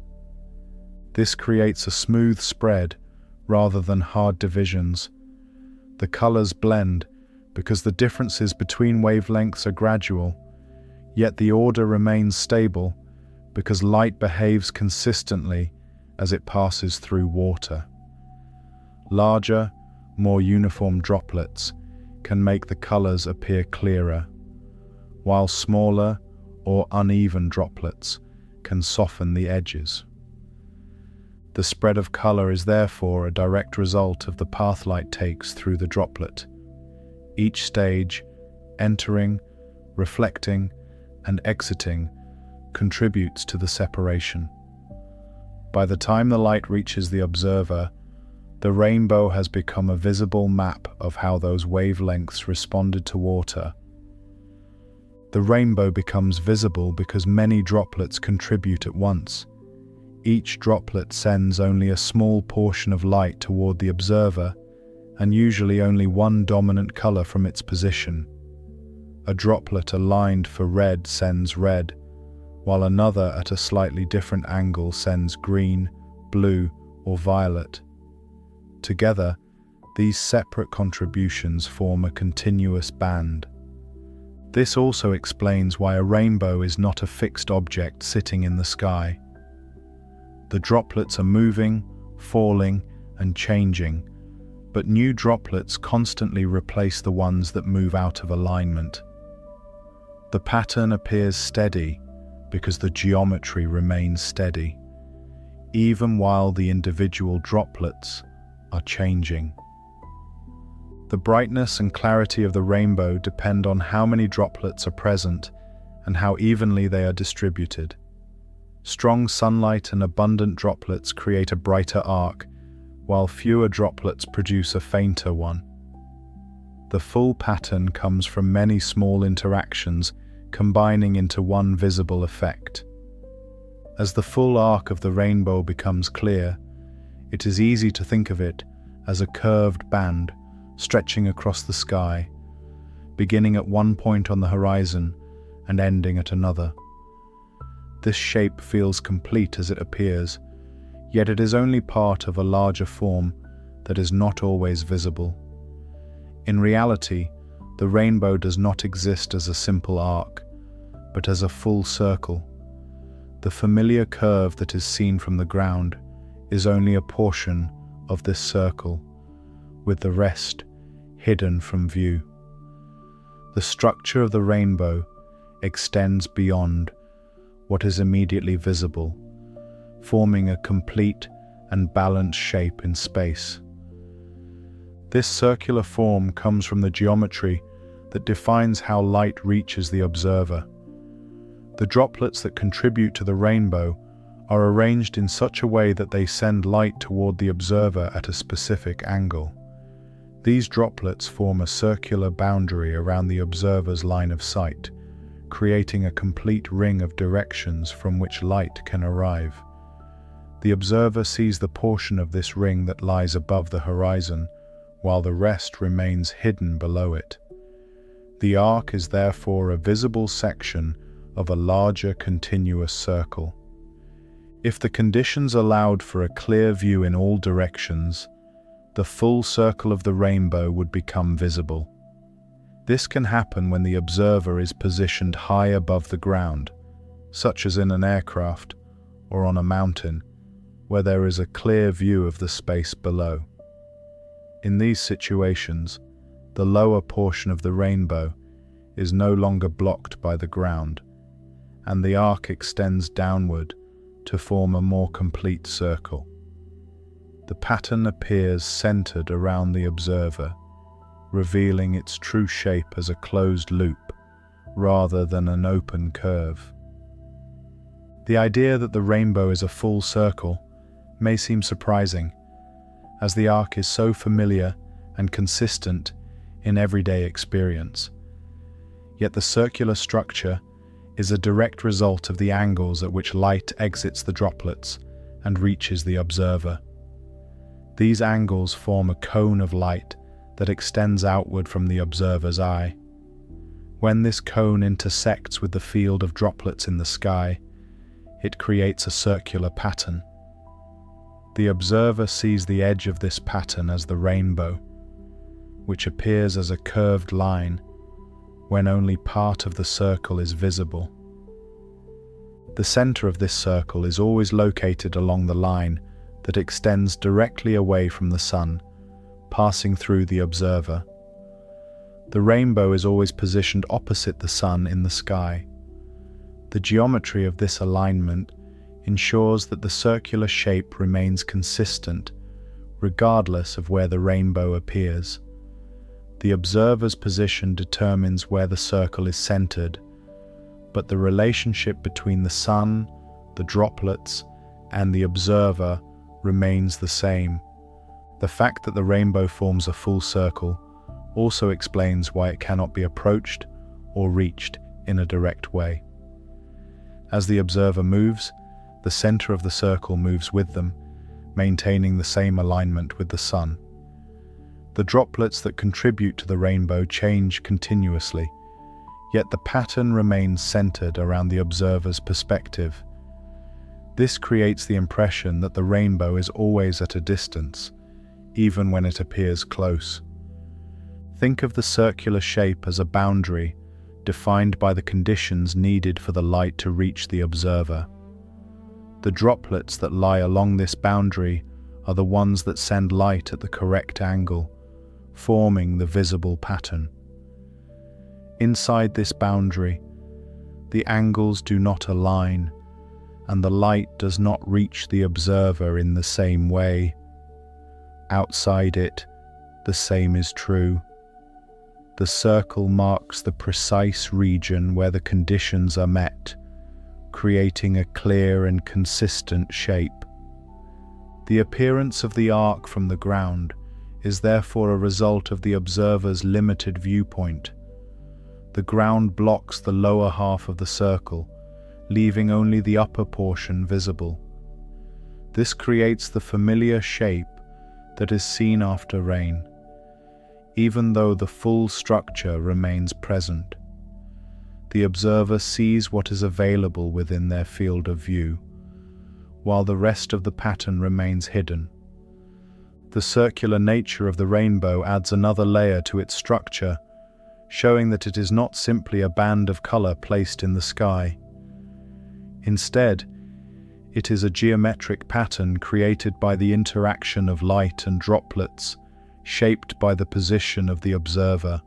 This creates a smooth spread rather than hard divisions. The colors blend because the differences between wavelengths are gradual, yet the order remains stable because light behaves consistently as it passes through water. Larger, more uniform droplets can make the colors appear clearer, while smaller or uneven droplets can soften the edges. The spread of color is therefore a direct result of the path light takes through the droplet. Each stage, entering, reflecting, and exiting, contributes to the separation. By the time the light reaches the observer, the rainbow has become a visible map of how those wavelengths responded to water. The rainbow becomes visible because many droplets contribute at once. Each droplet sends only a small portion of light toward the observer, and usually only one dominant color from its position. A droplet aligned for red sends red, while another at a slightly different angle sends green, blue, or violet. Together, these separate contributions form a continuous band. This also explains why a rainbow is not a fixed object sitting in the sky. The droplets are moving, falling, and changing, but new droplets constantly replace the ones that move out of alignment. The pattern appears steady because the geometry remains steady, even while the individual droplets are changing. The brightness and clarity of the rainbow depend on how many droplets are present and how evenly they are distributed. Strong sunlight and abundant droplets create a brighter arc, while fewer droplets produce a fainter one. The full pattern comes from many small interactions combining into one visible effect. As the full arc of the rainbow becomes clear, it is easy to think of it as a curved band stretching across the sky, beginning at one point on the horizon and ending at another. This shape feels complete as it appears, yet it is only part of a larger form that is not always visible. In reality, the rainbow does not exist as a simple arc, but as a full circle. The familiar curve that is seen from the ground is only a portion of this circle, with the rest hidden from view. The structure of the rainbow extends beyond what is immediately visible, forming a complete and balanced shape in space. This circular form comes from the geometry that defines how light reaches the observer. The droplets that contribute to the rainbow are arranged in such a way that they send light toward the observer at a specific angle. These droplets form a circular boundary around the observer's line of sight, creating a complete ring of directions from which light can arrive. The observer sees the portion of this ring that lies above the horizon, while the rest remains hidden below it. The arc is therefore a visible section of a larger continuous circle. If the conditions allowed for a clear view in all directions, the full circle of the rainbow would become visible. This can happen when the observer is positioned high above the ground, such as in an aircraft or on a mountain, where there is a clear view of the space below. In these situations, the lower portion of the rainbow is no longer blocked by the ground, and the arc extends downward to form a more complete circle. The pattern appears centered around the observer, revealing its true shape as a closed loop rather than an open curve. The idea that the rainbow is a full circle may seem surprising, as the arc is so familiar and consistent in everyday experience. Yet the circular structure is a direct result of the angles at which light exits the droplets and reaches the observer. These angles form a cone of light that extends outward from the observer's eye. When this cone intersects with the field of droplets in the sky, it creates a circular pattern. The observer sees the edge of this pattern as the rainbow, which appears as a curved line when only part of the circle is visible. The center of this circle is always located along the line that extends directly away from the sun, passing through the observer. The rainbow is always positioned opposite the sun in the sky. The geometry of this alignment ensures that the circular shape remains consistent, regardless of where the rainbow appears. The observer's position determines where the circle is centered, but the relationship between the sun, the droplets, and the observer remains the same. The fact that the rainbow forms a full circle also explains why it cannot be approached or reached in a direct way. As the observer moves, the center of the circle moves with them, maintaining the same alignment with the sun. The droplets that contribute to the rainbow change continuously, yet the pattern remains centered around the observer's perspective. This creates the impression that the rainbow is always at a distance, even when it appears close. Think of the circular shape as a boundary defined by the conditions needed for the light to reach the observer. The droplets that lie along this boundary are the ones that send light at the correct angle, forming the visible pattern. Inside this boundary, the angles do not align, and the light does not reach the observer in the same way. Outside it, the same is true. The circle marks the precise region where the conditions are met, creating a clear and consistent shape. The appearance of the arc from the ground is therefore a result of the observer's limited viewpoint. The ground blocks the lower half of the circle, leaving only the upper portion visible. This creates the familiar shape that is seen after rain, even though the full structure remains present. The observer sees what is available within their field of view, while the rest of the pattern remains hidden. The circular nature of the rainbow adds another layer to its structure, showing that it is not simply a band of color placed in the sky. Instead, it is a geometric pattern created by the interaction of light and droplets, shaped by the position of the observer.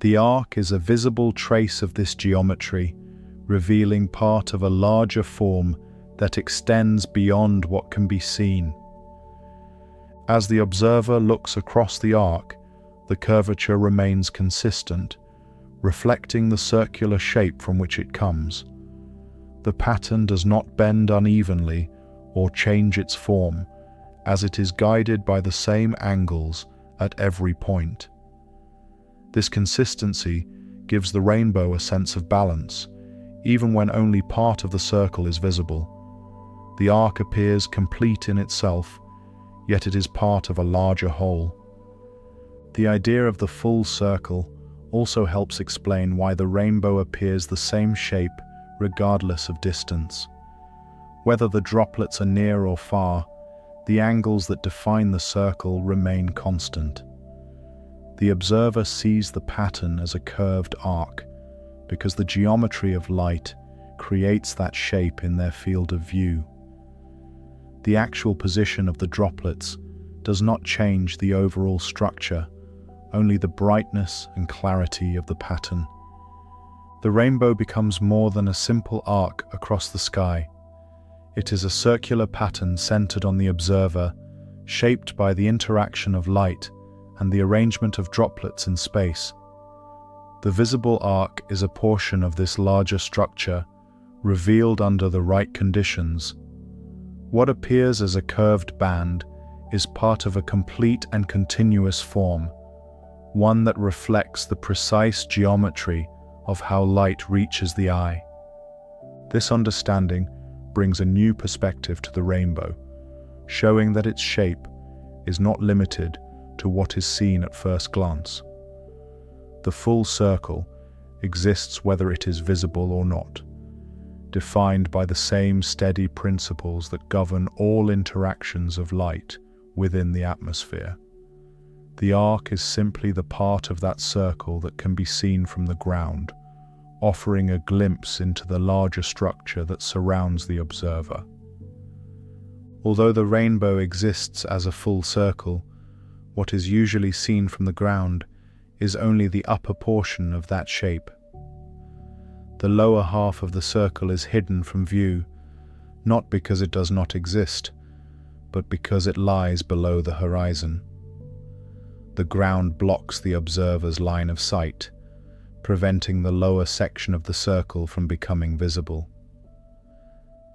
The arc is a visible trace of this geometry, revealing part of a larger form that extends beyond what can be seen. As the observer looks across the arc, the curvature remains consistent, reflecting the circular shape from which it comes. The pattern does not bend unevenly or change its form, as it is guided by the same angles at every point. This consistency gives the rainbow a sense of balance, even when only part of the circle is visible. The arc appears complete in itself, yet it is part of a larger whole. The idea of the full circle also helps explain why the rainbow appears the same shape regardless of distance. Whether the droplets are near or far, the angles that define the circle remain constant. The observer sees the pattern as a curved arc because the geometry of light creates that shape in their field of view. The actual position of the droplets does not change the overall structure, only the brightness and clarity of the pattern. The rainbow becomes more than a simple arc across the sky. It is a circular pattern centered on the observer, shaped by the interaction of light and the arrangement of droplets in space. The visible arc is a portion of this larger structure, revealed under the right conditions. What appears as a curved band is part of a complete and continuous form, one that reflects the precise geometry of how light reaches the eye. This understanding brings a new perspective to the rainbow, showing that its shape is not limited to what is seen at first glance. The full circle exists whether it is visible or not, defined by the same steady principles that govern all interactions of light within the atmosphere. The arc is simply the part of that circle that can be seen from the ground, offering a glimpse into the larger structure that surrounds the observer. Although the rainbow exists as a full circle, what is usually seen from the ground is only the upper portion of that shape. The lower half of the circle is hidden from view, not because it does not exist, but because it lies below the horizon. The ground blocks the observer's line of sight, preventing the lower section of the circle from becoming visible.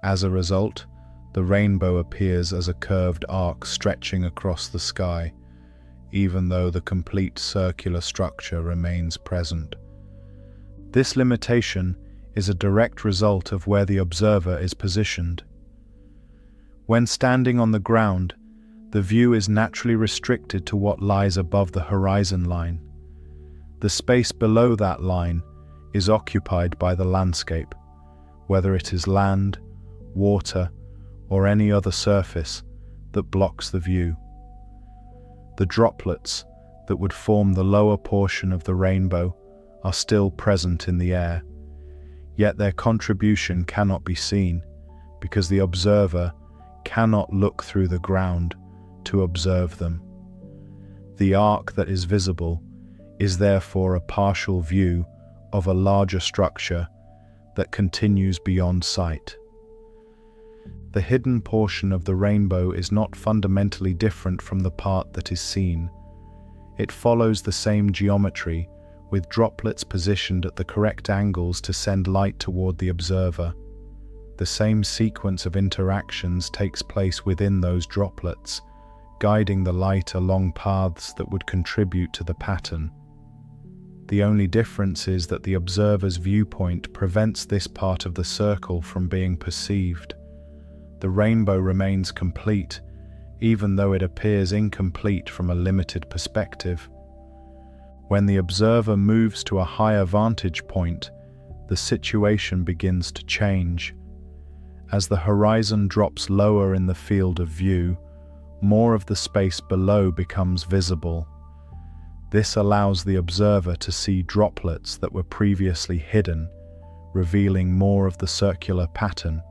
As a result, the rainbow appears as a curved arc stretching across the sky, even though the complete circular structure remains present. This limitation is a direct result of where the observer is positioned. When standing on the ground, the view is naturally restricted to what lies above the horizon line. The space below that line is occupied by the landscape, whether it is land, water, or any other surface that blocks the view. The droplets that would form the lower portion of the rainbow are still present in the air, yet their contribution cannot be seen because the observer cannot look through the ground to observe them. The arc that is visible is therefore a partial view of a larger structure that continues beyond sight. The hidden portion of the rainbow is not fundamentally different from the part that is seen. It follows the same geometry, with droplets positioned at the correct angles to send light toward the observer. The same sequence of interactions takes place within those droplets, guiding the light along paths that would contribute to the pattern. The only difference is that the observer's viewpoint prevents this part of the circle from being perceived. The rainbow remains complete, even though it appears incomplete from a limited perspective. When the observer moves to a higher vantage point, the situation begins to change. As the horizon drops lower in the field of view, more of the space below becomes visible. This allows the observer to see droplets that were previously hidden, revealing more of the circular pattern.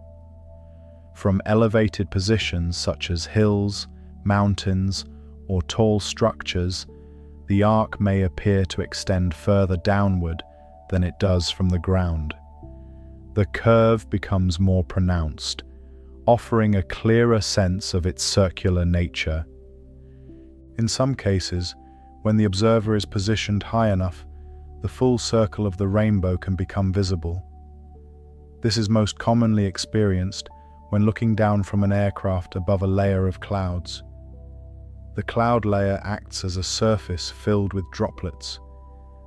From elevated positions such as hills, mountains, or tall structures, the arc may appear to extend further downward than it does from the ground. The curve becomes more pronounced, offering a clearer sense of its circular nature. In some cases, when the observer is positioned high enough, the full circle of the rainbow can become visible. This is most commonly experienced when looking down from an aircraft above a layer of clouds. The cloud layer acts as a surface filled with droplets,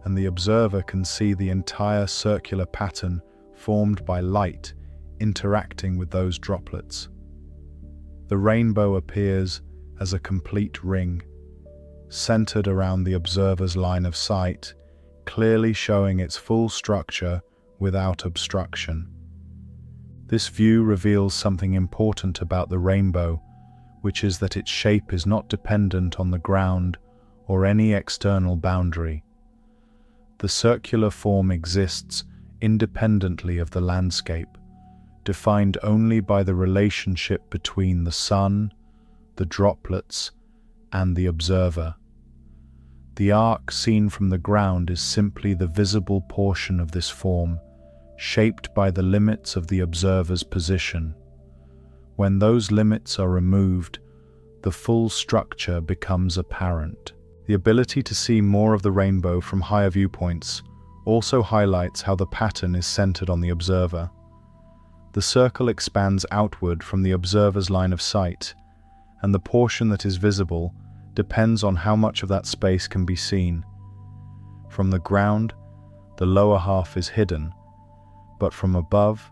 and the observer can see the entire circular pattern formed by light interacting with those droplets. The rainbow appears as a complete ring, centered around the observer's line of sight, clearly showing its full structure without obstruction. This view reveals something important about the rainbow, which is that its shape is not dependent on the ground or any external boundary. The circular form exists independently of the landscape, defined only by the relationship between the sun, the droplets, and the observer. The arc seen from the ground is simply the visible portion of this form, shaped by the limits of the observer's position. When those limits are removed, the full structure becomes apparent. The ability to see more of the rainbow from higher viewpoints also highlights how the pattern is centered on the observer. The circle expands outward from the observer's line of sight, and the portion that is visible depends on how much of that space can be seen. From the ground, the lower half is hidden, but from above,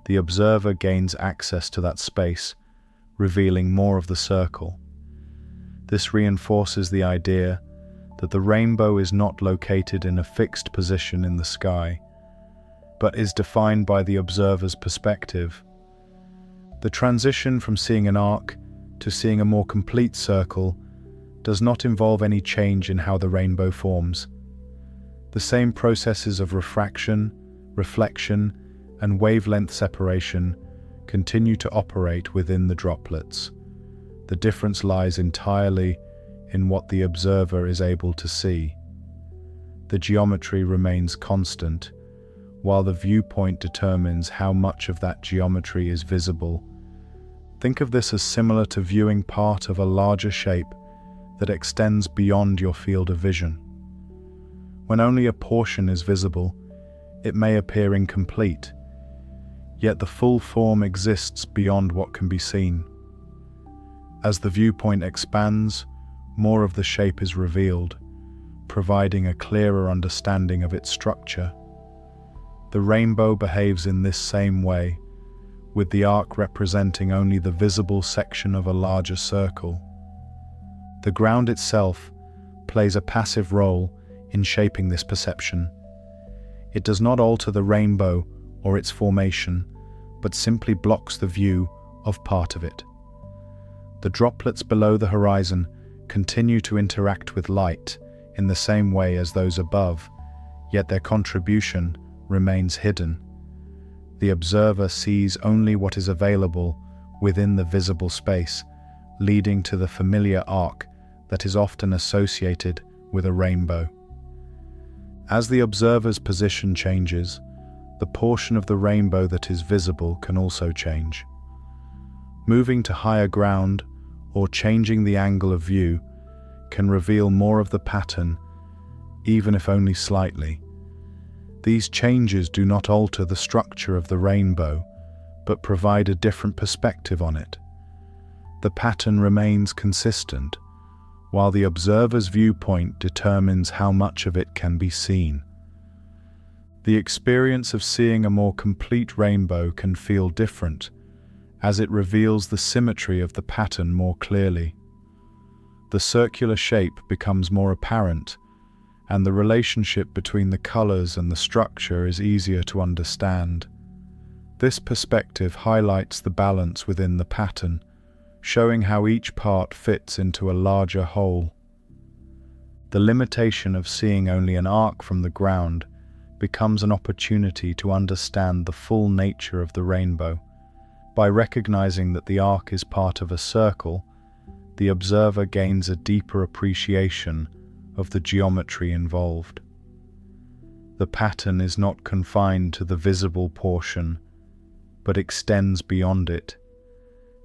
the observer gains access to that space, revealing more of the circle. This reinforces the idea that the rainbow is not located in a fixed position in the sky, but is defined by the observer's perspective. The transition from seeing an arc to seeing a more complete circle does not involve any change in how the rainbow forms. The same processes of refraction, reflection, and wavelength separation continue to operate within the droplets. The difference lies entirely in what the observer is able to see. The geometry remains constant, while the viewpoint determines how much of that geometry is visible. Think of this as similar to viewing part of a larger shape that extends beyond your field of vision. When only a portion is visible, it may appear incomplete, yet the full form exists beyond what can be seen. As the viewpoint expands, more of the shape is revealed, providing a clearer understanding of its structure. The rainbow behaves in this same way, with the arc representing only the visible section of a larger circle. The ground itself plays a passive role in shaping this perception. It does not alter the rainbow or its formation, but simply blocks the view of part of it. The droplets below the horizon continue to interact with light in the same way as those above, yet their contribution remains hidden. The observer sees only what is available within the visible space, leading to the familiar arc that is often associated with a rainbow. As the observer's position changes, the portion of the rainbow that is visible can also change. Moving to higher ground or changing the angle of view can reveal more of the pattern, even if only slightly. These changes do not alter the structure of the rainbow, but provide a different perspective on it. The pattern remains consistent, while the observer's viewpoint determines how much of it can be seen. The experience of seeing a more complete rainbow can feel different, as it reveals the symmetry of the pattern more clearly. The circular shape becomes more apparent, and the relationship between the colors and the structure is easier to understand. This perspective highlights the balance within the pattern, showing how each part fits into a larger whole. The limitation of seeing only an arc from the ground becomes an opportunity to understand the full nature of the rainbow. By recognizing that the arc is part of a circle, the observer gains a deeper appreciation of the geometry involved. The pattern is not confined to the visible portion, but extends beyond it,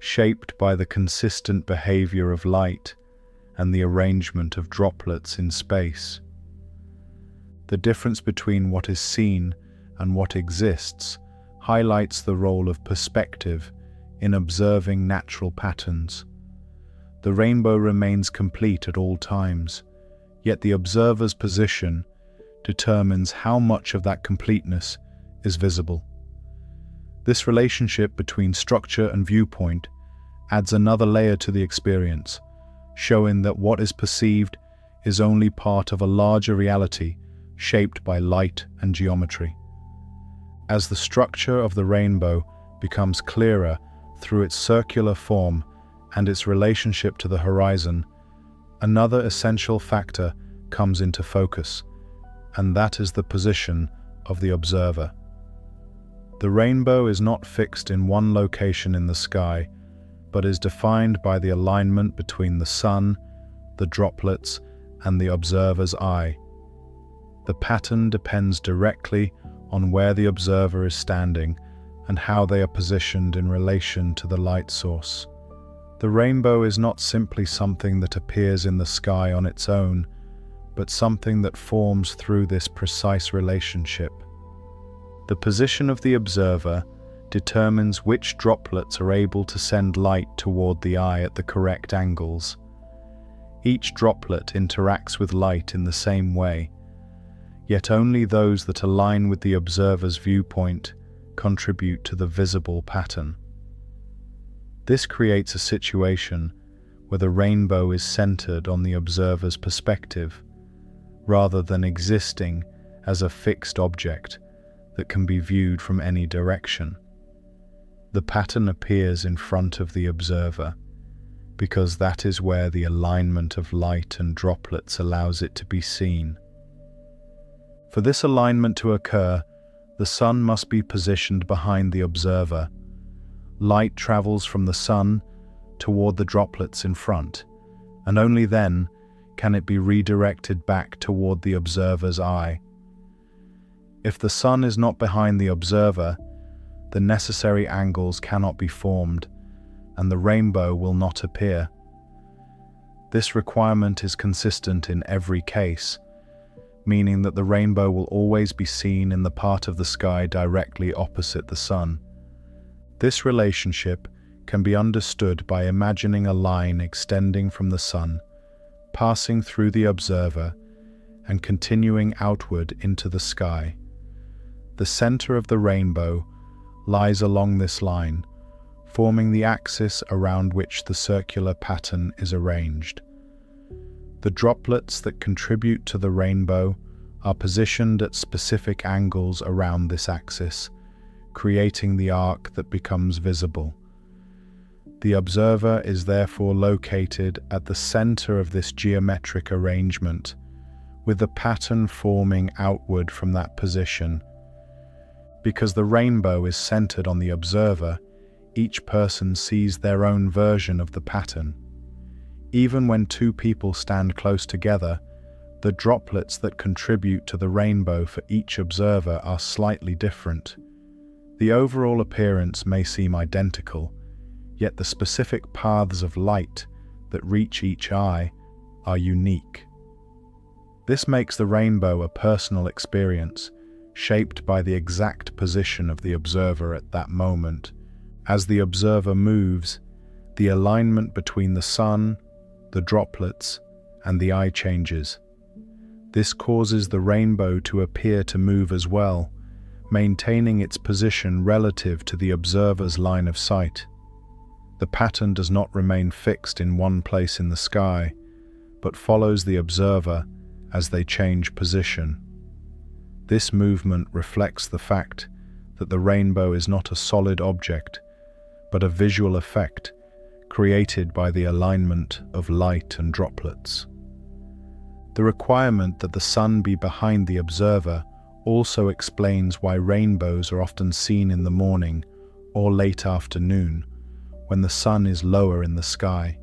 shaped by the consistent behavior of light and the arrangement of droplets in space. The difference between what is seen and what exists highlights the role of perspective in observing natural patterns. The rainbow remains complete at all times, yet the observer's position determines how much of that completeness is visible. This relationship between structure and viewpoint adds another layer to the experience, showing that what is perceived is only part of a larger reality shaped by light and geometry. As the structure of the rainbow becomes clearer through its circular form and its relationship to the horizon, another essential factor comes into focus, and that is the position of the observer. The rainbow is not fixed in one location in the sky, but is defined by the alignment between the sun, the droplets, and the observer's eye. The pattern depends directly on where the observer is standing and how they are positioned in relation to the light source. The rainbow is not simply something that appears in the sky on its own, but something that forms through this precise relationship. The position of the observer determines which droplets are able to send light toward the eye at the correct angles. Each droplet interacts with light in the same way, yet only those that align with the observer's viewpoint contribute to the visible pattern. This creates a situation where the rainbow is centered on the observer's perspective, rather than existing as a fixed object that can be viewed from any direction. The pattern appears in front of the observer because that is where the alignment of light and droplets allows it to be seen. For this alignment to occur, the sun must be positioned behind the observer. Light travels from the sun toward the droplets in front, and only then can it be redirected back toward the observer's eye. If the sun is not behind the observer, the necessary angles cannot be formed, and the rainbow will not appear. This requirement is consistent in every case, meaning that the rainbow will always be seen in the part of the sky directly opposite the sun. This relationship can be understood by imagining a line extending from the sun, passing through the observer, and continuing outward into the sky. The center of the rainbow lies along this line, forming the axis around which the circular pattern is arranged. The droplets that contribute to the rainbow are positioned at specific angles around this axis, creating the arc that becomes visible. The observer is therefore located at the center of this geometric arrangement, with the pattern forming outward from that position. Because the rainbow is centered on the observer, each person sees their own version of the pattern. Even when two people stand close together, the droplets that contribute to the rainbow for each observer are slightly different. The overall appearance may seem identical, yet the specific paths of light that reach each eye are unique. This makes the rainbow a personal experience, shaped by the exact position of the observer at that moment. As the observer moves, the alignment between the sun, the droplets, and the eye changes. This causes the rainbow to appear to move as well, maintaining its position relative to the observer's line of sight. The pattern does not remain fixed in one place in the sky, but follows the observer as they change position. This movement reflects the fact that the rainbow is not a solid object, but a visual effect created by the alignment of light and droplets. The requirement that the sun be behind the observer also explains why rainbows are often seen in the morning or late afternoon, when the sun is lower in the sky.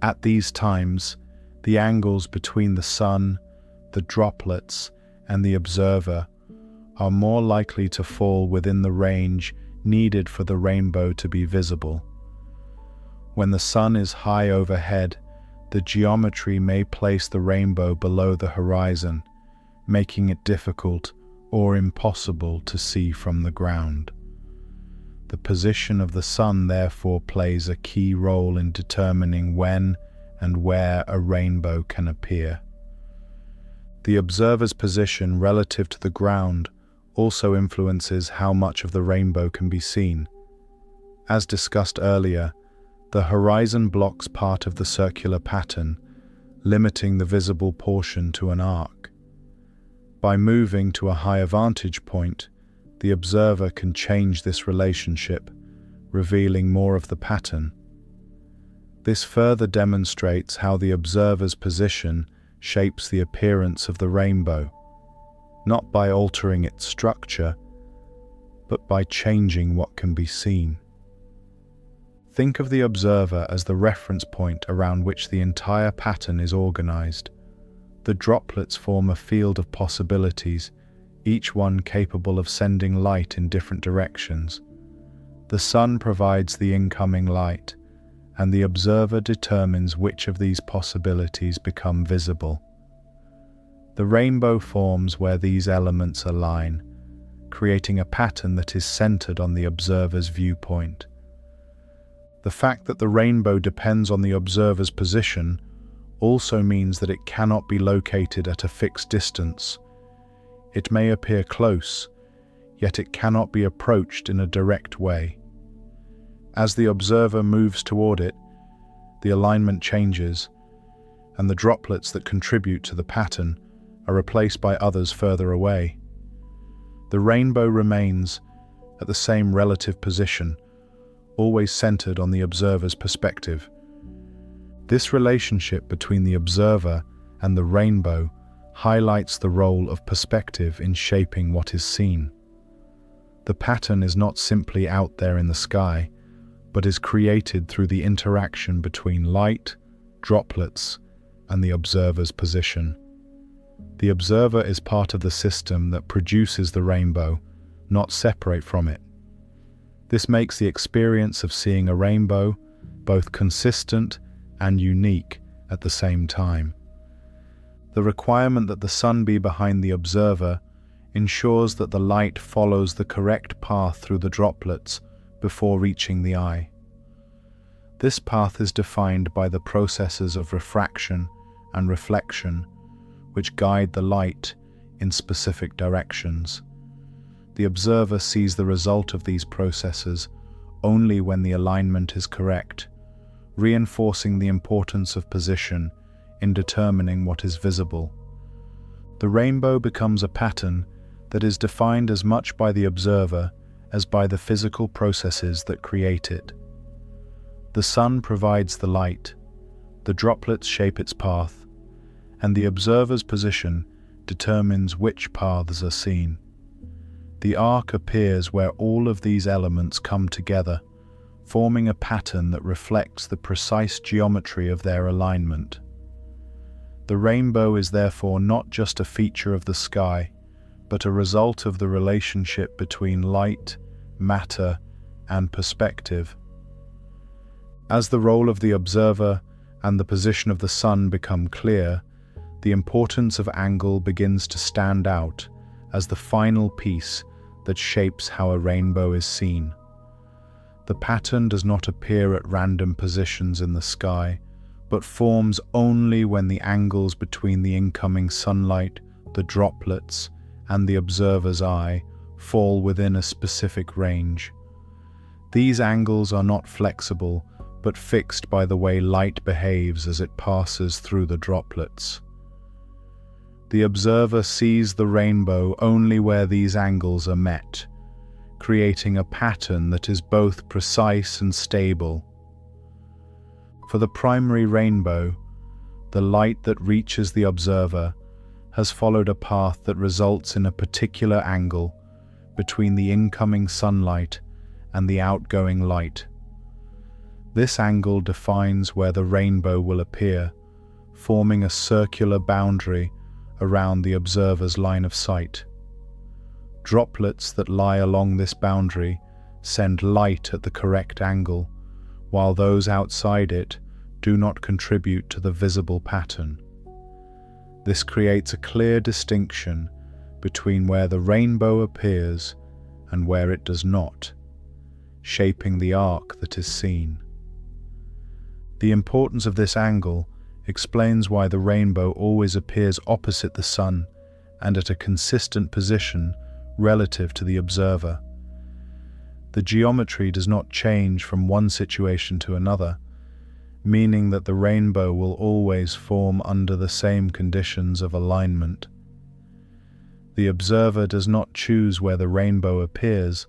At these times, the angles between the sun, the droplets, and the observer are more likely to fall within the range needed for the rainbow to be visible. When the sun is high overhead, the geometry may place the rainbow below the horizon, making it difficult or impossible to see from the ground. The The position of the sun therefore plays a key role in determining when and where a rainbow can appear. The observer's position relative to the ground also influences how much of the rainbow can be seen. As discussed earlier, the horizon blocks part of the circular pattern, limiting the visible portion to an arc. By moving to a higher vantage point, the observer can change this relationship, revealing more of the pattern. This further demonstrates how the observer's position shapes the appearance of the rainbow, not by altering its structure, but by changing what can be seen. Think of the observer as the reference point around which the entire pattern is organized. The droplets form a field of possibilities, each one capable of sending light in different directions. The sun provides the incoming light, and the observer determines which of these possibilities become visible. The rainbow forms where these elements align, creating a pattern that is centered on the observer's viewpoint. The fact that the rainbow depends on the observer's position also means that it cannot be located at a fixed distance. It may appear close, yet it cannot be approached in a direct way. As the observer moves toward it, the alignment changes, and the droplets that contribute to the pattern are replaced by others further away. The rainbow remains at the same relative position, always centered on the observer's perspective. This relationship between the observer and the rainbow highlights the role of perspective in shaping what is seen. The pattern is not simply out there in the sky, but is created through the interaction between light, droplets, and the observer's position. The observer is part of the system that produces the rainbow, not separate from it. This makes the experience of seeing a rainbow both consistent and unique at the same time. The requirement that the sun be behind the observer ensures that the light follows the correct path through the droplets before reaching the eye. This path is defined by the processes of refraction and reflection, which guide the light in specific directions. The observer sees the result of these processes only when the alignment is correct, reinforcing the importance of position in determining what is visible. The rainbow becomes a pattern that is defined as much by the observer as by the physical processes that create it. The sun provides the light, the droplets shape its path, and the observer's position determines which paths are seen. The arc appears where all of these elements come together, forming a pattern that reflects the precise geometry of their alignment. The rainbow is therefore not just a feature of the sky, but a result of the relationship between light, matter, and perspective. As the role of the observer and the position of the sun become clear, the importance of angle begins to stand out as the final piece that shapes how a rainbow is seen. The pattern does not appear at random positions in the sky, but forms only when the angles between the incoming sunlight, the droplets, and the observer's eye fall within a specific range. These angles are not flexible, but fixed by the way light behaves as it passes through the droplets. The observer sees the rainbow only where these angles are met, creating a pattern that is both precise and stable. For the primary rainbow, the light that reaches the observer has followed a path that results in a particular angle between the incoming sunlight and the outgoing light. This angle defines where the rainbow will appear, forming a circular boundary around the observer's line of sight. Droplets that lie along this boundary send light at the correct angle, while those outside it do not contribute to the visible pattern. This creates a clear distinction between where the rainbow appears and where it does not, shaping the arc that is seen. The importance of this angle explains why the rainbow always appears opposite the sun and at a consistent position relative to the observer. The geometry does not change from one situation to another, meaning that the rainbow will always form under the same conditions of alignment. The observer does not choose where the rainbow appears,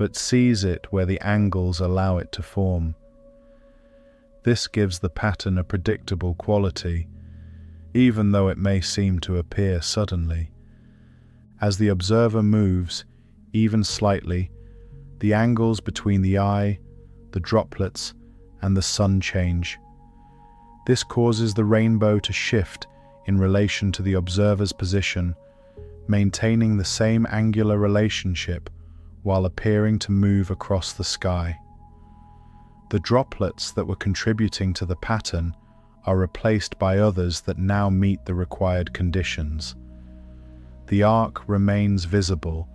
but sees it where the angles allow it to form. This gives the pattern a predictable quality, even though it may seem to appear suddenly. As the observer moves, even slightly, the angles between the eye, the droplets, and the sun change. This causes the rainbow to shift in relation to the observer's position, maintaining the same angular relationship while appearing to move across the sky. The droplets that were contributing to the pattern are replaced by others that now meet the required conditions. The arc remains visible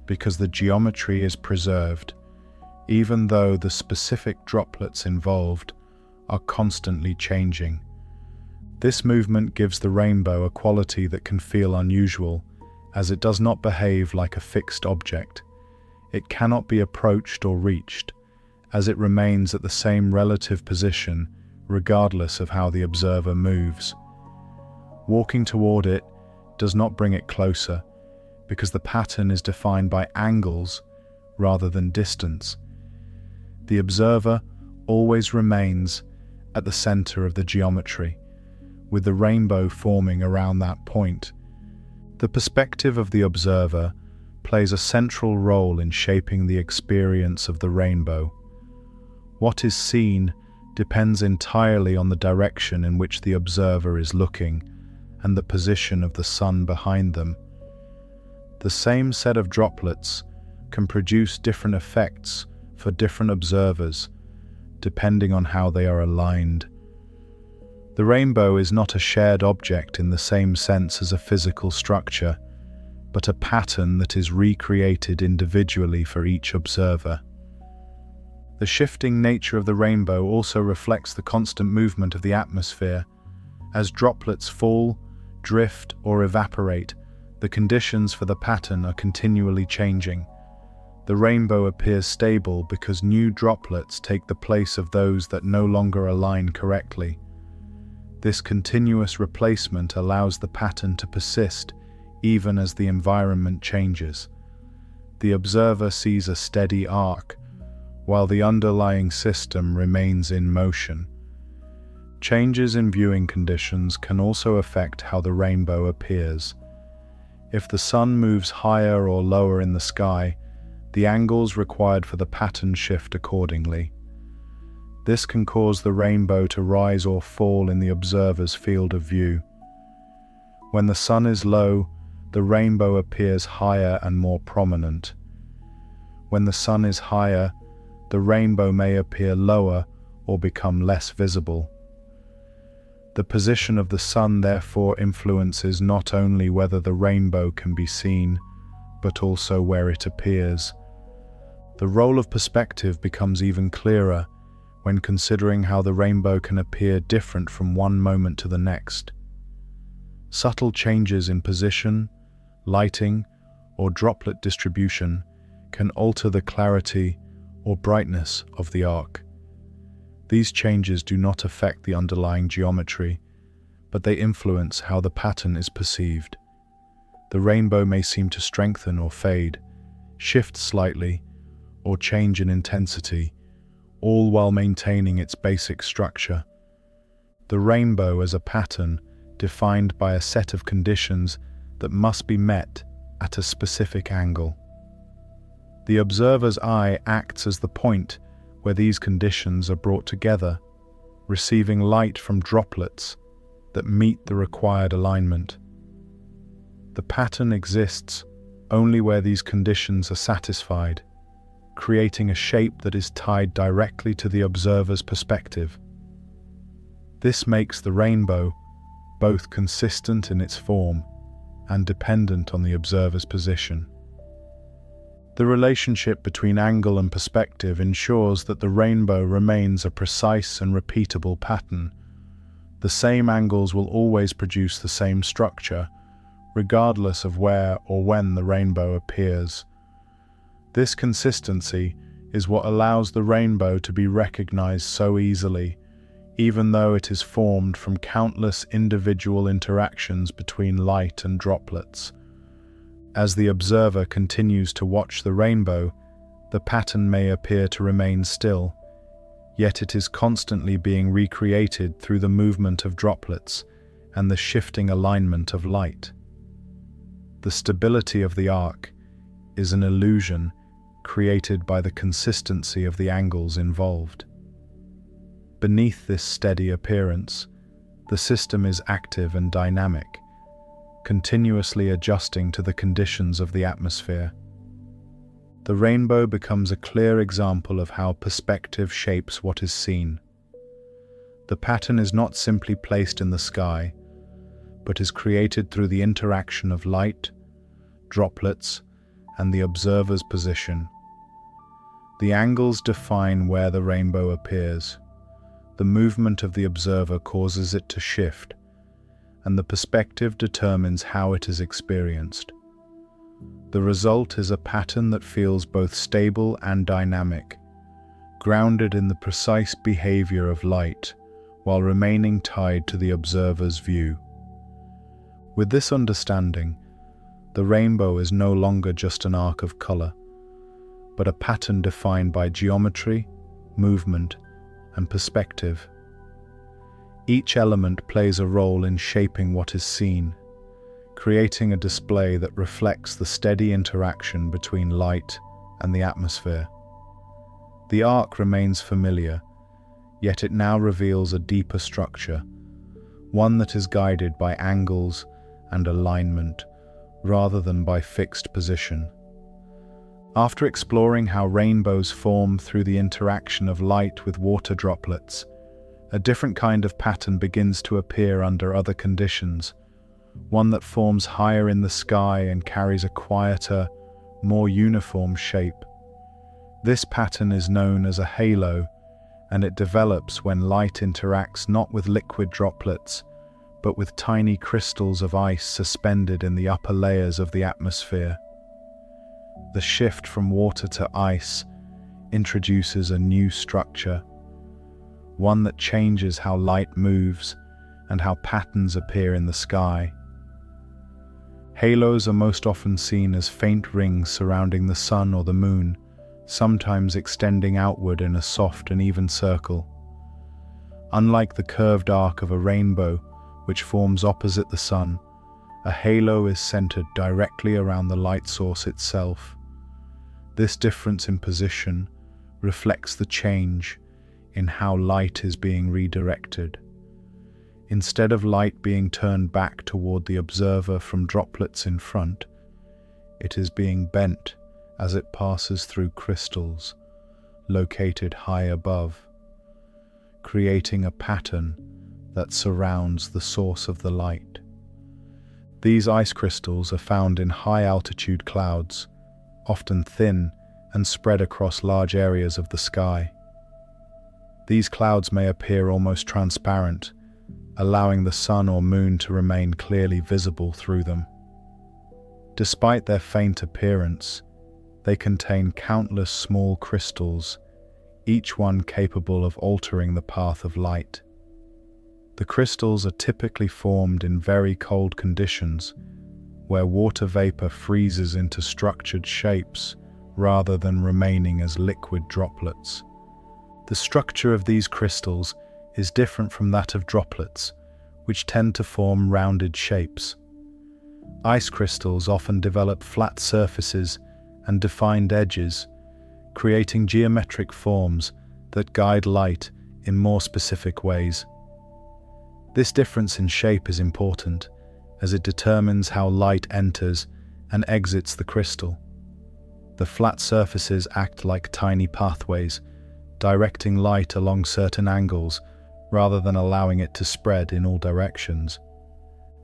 because the geometry is preserved, even though the specific droplets involved are constantly changing. This movement gives the rainbow a quality that can feel unusual, as it does not behave like a fixed object. It cannot be approached or reached, as it remains at the same relative position regardless of how the observer moves. Walking toward it does not bring it closer, because the pattern is defined by angles rather than distance. The observer always remains at the center of the geometry, with the rainbow forming around that point. The perspective of the observer plays a central role in shaping the experience of the rainbow. What is seen depends entirely on the direction in which the observer is looking and the position of the sun behind them. The same set of droplets can produce different effects for different observers, depending on how they are aligned. The rainbow is not a shared object in the same sense as a physical structure, but a pattern that is recreated individually for each observer. The shifting nature of the rainbow also reflects the constant movement of the atmosphere. As droplets fall, drift, or evaporate, the conditions for the pattern are continually changing. The rainbow appears stable because new droplets take the place of those that no longer align correctly. This continuous replacement allows the pattern to persist even as the environment changes. The observer sees a steady arc, while the underlying system remains in motion. Changes in viewing conditions can also affect how the rainbow appears. If the sun moves higher or lower in the sky, the angles required for the pattern shift accordingly. This can cause the rainbow to rise or fall in the observer's field of view. When the sun is low, the rainbow appears higher and more prominent. When the sun is higher, the rainbow may appear lower or become less visible. The position of the sun therefore influences not only whether the rainbow can be seen, but also where it appears. The role of perspective becomes even clearer when considering how the rainbow can appear different from one moment to the next. Subtle changes in position, lighting, or droplet distribution can alter the clarity or brightness of the arc. These changes do not affect the underlying geometry, but they influence how the pattern is perceived. The rainbow may seem to strengthen or fade, shift slightly, or change in intensity, all while maintaining its basic structure. The rainbow as a pattern defined by a set of conditions that must be met at a specific angle. The observer's eye acts as the point where these conditions are brought together, receiving light from droplets that meet the required alignment. The pattern exists only where these conditions are satisfied, creating a shape that is tied directly to the observer's perspective. This makes the rainbow both consistent in its form and dependent on the observer's position. The relationship between angle and perspective ensures that the rainbow remains a precise and repeatable pattern. The same angles will always produce the same structure, regardless of where or when the rainbow appears. This consistency is what allows the rainbow to be recognized so easily, even though it is formed from countless individual interactions between light and droplets. As the observer continues to watch the rainbow, the pattern may appear to remain still, yet it is constantly being recreated through the movement of droplets and the shifting alignment of light. The stability of the arc is an illusion created by the consistency of the angles involved. Beneath this steady appearance, the system is active and dynamic, continuously adjusting to the conditions of the atmosphere. The rainbow becomes a clear example of how perspective shapes what is seen. The pattern is not simply placed in the sky, but is created through the interaction of light, droplets, and the observer's position. The angles define where the rainbow appears. The movement of the observer causes it to shift, and the perspective determines how it is experienced. The result is a pattern that feels both stable and dynamic, grounded in the precise behavior of light, while remaining tied to the observer's view. With this understanding, the rainbow is no longer just an arc of color, but a pattern defined by geometry, movement, and perspective. Each element plays a role in shaping what is seen, creating a display that reflects the steady interaction between light and the atmosphere. The arc remains familiar, yet it now reveals a deeper structure, one that is guided by angles and alignment rather than by fixed position. After exploring how rainbows form through the interaction of light with water droplets, a different kind of pattern begins to appear under other conditions, one that forms higher in the sky and carries a quieter, more uniform shape. This pattern is known as a halo, and it develops when light interacts not with liquid droplets, but with tiny crystals of ice suspended in the upper layers of the atmosphere. The shift from water to ice introduces a new structure, one that changes how light moves and how patterns appear in the sky. Halos are most often seen as faint rings surrounding the sun or the moon, sometimes extending outward in a soft and even circle. Unlike the curved arc of a rainbow, which forms opposite the sun, a halo is centered directly around the light source itself. This difference in position reflects the change in how light is being redirected. Instead of light being turned back toward the observer from droplets in front, it is being bent as it passes through crystals located high above, creating a pattern that surrounds the source of the light. These ice crystals are found in high-altitude clouds, often thin and spread across large areas of the sky. These clouds may appear almost transparent, allowing the sun or moon to remain clearly visible through them. Despite their faint appearance, they contain countless small crystals, each one capable of altering the path of light. The crystals are typically formed in very cold conditions, where water vapor freezes into structured shapes rather than remaining as liquid droplets. The structure of these crystals is different from that of droplets, which tend to form rounded shapes. Ice crystals often develop flat surfaces and defined edges, creating geometric forms that guide light in more specific ways. This difference in shape is important, as it determines how light enters and exits the crystal. The flat surfaces act like tiny pathways, directing light along certain angles rather than allowing it to spread in all directions.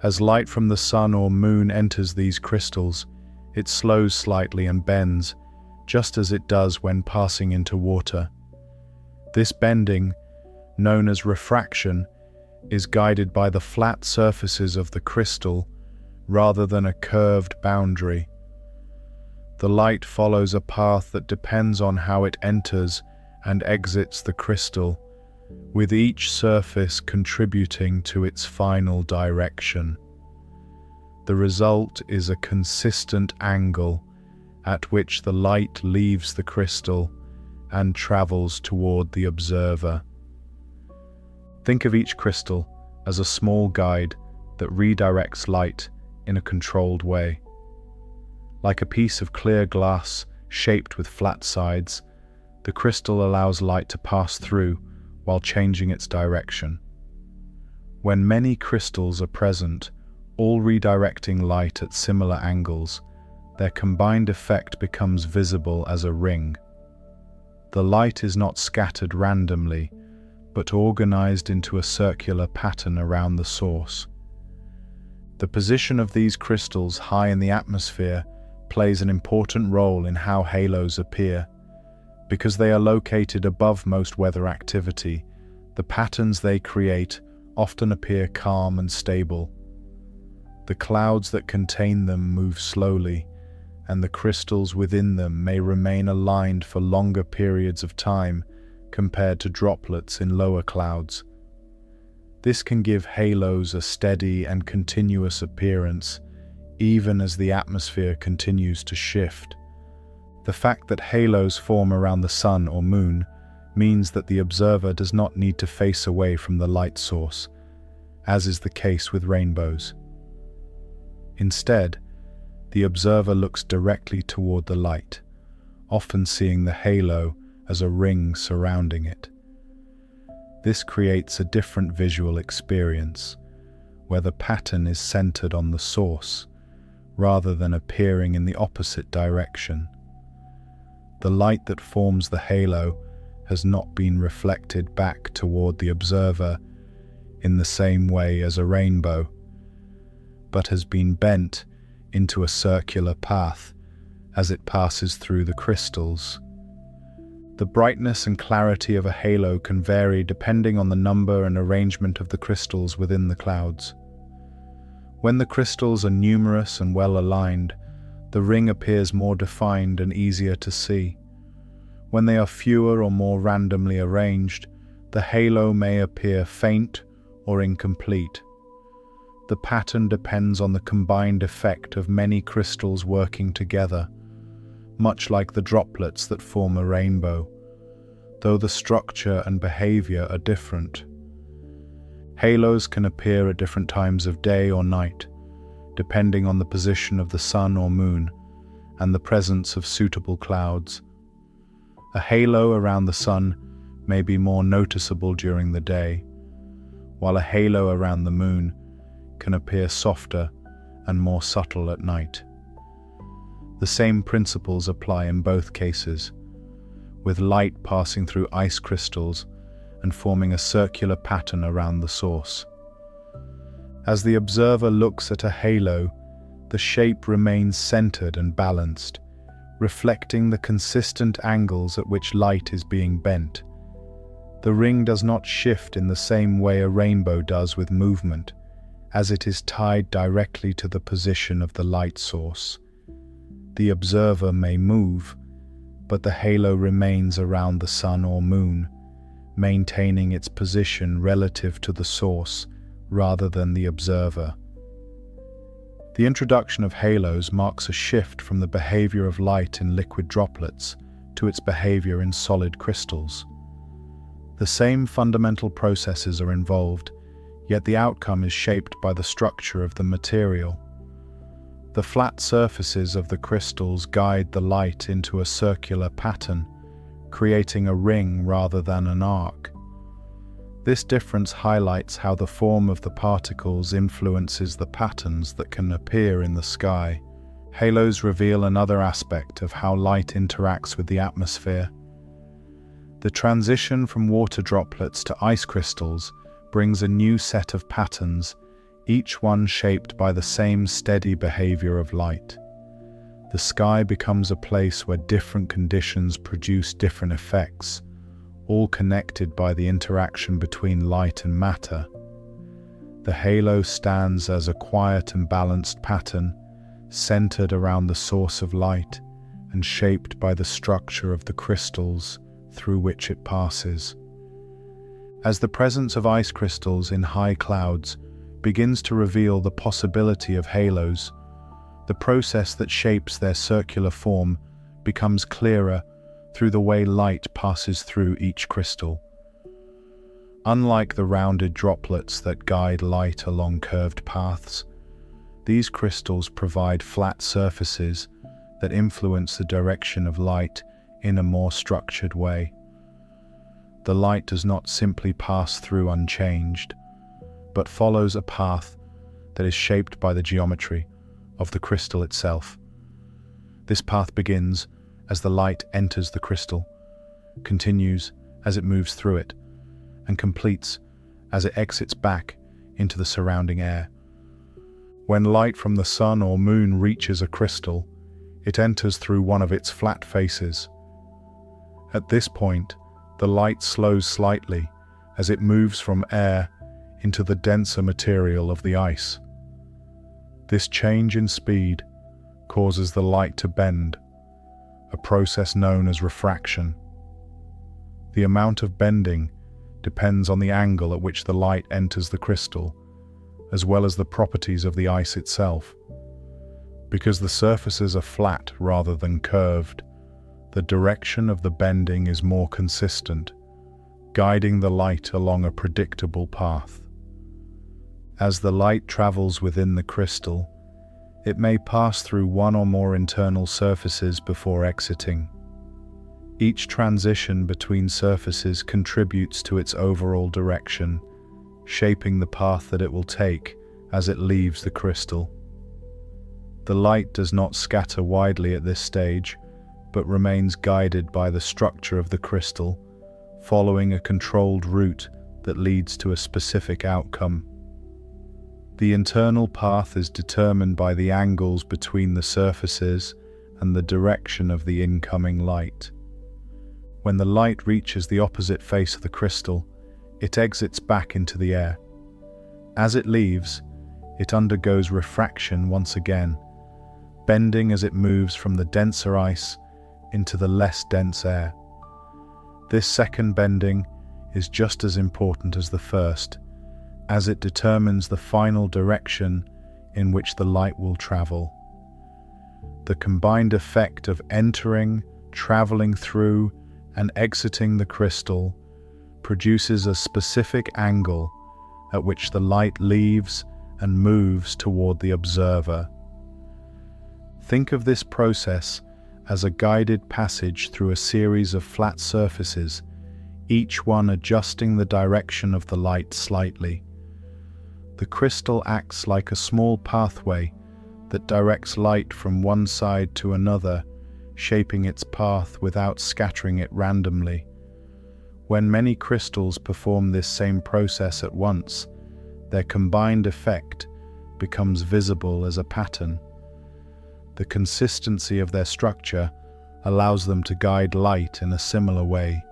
As light from the sun or moon enters these crystals, it slows slightly and bends, just as it does when passing into water. This bending, known as refraction, is guided by the flat surfaces of the crystal rather than a curved boundary. The light follows a path that depends on how it enters and exits the crystal, with each surface contributing to its final direction. The result is a consistent angle at which the light leaves the crystal and travels toward the observer. Think of each crystal as a small guide that redirects light in a controlled way. Like a piece of clear glass shaped with flat sides, the crystal allows light to pass through while changing its direction. When many crystals are present, all redirecting light at similar angles, their combined effect becomes visible as a ring. The light is not scattered randomly, but organized into a circular pattern around the source. The position of these crystals high in the atmosphere plays an important role in how halos appear. Because they are located above most weather activity, the patterns they create often appear calm and stable. The clouds that contain them move slowly, and the crystals within them may remain aligned for longer periods of time compared to droplets in lower clouds. This can give halos a steady and continuous appearance, even as the atmosphere continues to shift. The fact that halos form around the sun or moon means that the observer does not need to face away from the light source, as is the case with rainbows. Instead, the observer looks directly toward the light, often seeing the halo as a ring surrounding it. This creates a different visual experience, where the pattern is centered on the source, rather than appearing in the opposite direction. The light that forms the halo has not been reflected back toward the observer in the same way as a rainbow, but has been bent into a circular path as it passes through the crystals. The brightness and clarity of a halo can vary depending on the number and arrangement of the crystals within the clouds. When the crystals are numerous and well aligned, the ring appears more defined and easier to see. When they are fewer or more randomly arranged, the halo may appear faint or incomplete. The pattern depends on the combined effect of many crystals working together, much like the droplets that form a rainbow, though the structure and behavior are different. Halos can appear at different times of day or night, depending on the position of the sun or moon and the presence of suitable clouds. A halo around the sun may be more noticeable during the day, while a halo around the moon can appear softer and more subtle at night. The same principles apply in both cases, with light passing through ice crystals and forming a circular pattern around the source. As the observer looks at a halo, the shape remains centered and balanced, reflecting the consistent angles at which light is being bent. The ring does not shift in the same way a rainbow does with movement, as it is tied directly to the position of the light source. The observer may move, but the halo remains around the sun or moon, maintaining its position relative to the source rather than the observer. The introduction of halos marks a shift from the behavior of light in liquid droplets to its behavior in solid crystals. The same fundamental processes are involved, yet the outcome is shaped by the structure of the material. The flat surfaces of the crystals guide the light into a circular pattern, creating a ring rather than an arc. This difference highlights how the form of the particles influences the patterns that can appear in the sky. Halos reveal another aspect of how light interacts with the atmosphere. The transition from water droplets to ice crystals brings a new set of patterns, each one shaped by the same steady behavior of light. The sky becomes a place where different conditions produce different effects, all connected by the interaction between light and matter. The halo stands as a quiet and balanced pattern, centered around the source of light and shaped by the structure of the crystals through which it passes. As the presence of ice crystals in high clouds begins to reveal the possibility of halos, the process that shapes their circular form becomes clearer through the way light passes through each crystal. Unlike the rounded droplets that guide light along curved paths, these crystals provide flat surfaces that influence the direction of light in a more structured way. The light does not simply pass through unchanged, but follows a path that is shaped by the geometry of the crystal itself. This path begins as the light enters the crystal, continues as it moves through it, and completes as it exits back into the surrounding air. When light from the sun or moon reaches a crystal, it enters through one of its flat faces. At this point, the light slows slightly as it moves from air into the denser material of the ice. This change in speed causes the light to bend, a process known as refraction. The amount of bending depends on the angle at which the light enters the crystal, as well as the properties of the ice itself. Because the surfaces are flat rather than curved, the direction of the bending is more consistent, guiding the light along a predictable path. As the light travels within the crystal, it may pass through one or more internal surfaces before exiting. Each transition between surfaces contributes to its overall direction, shaping the path that it will take as it leaves the crystal. The light does not scatter widely at this stage, but remains guided by the structure of the crystal, following a controlled route that leads to a specific outcome. The internal path is determined by the angles between the surfaces and the direction of the incoming light. When the light reaches the opposite face of the crystal, it exits back into the air. As it leaves, it undergoes refraction once again, bending as it moves from the denser ice into the less dense air. This second bending is just as important as the first, as it determines the final direction in which the light will travel. The combined effect of entering, traveling through, and exiting the crystal produces a specific angle at which the light leaves and moves toward the observer. Think of this process as a guided passage through a series of flat surfaces, each one adjusting the direction of the light slightly. The crystal acts like a small pathway that directs light from one side to another, shaping its path without scattering it randomly. When many crystals perform this same process at once, their combined effect becomes visible as a pattern. The consistency of their structure allows them to guide light in a similar way,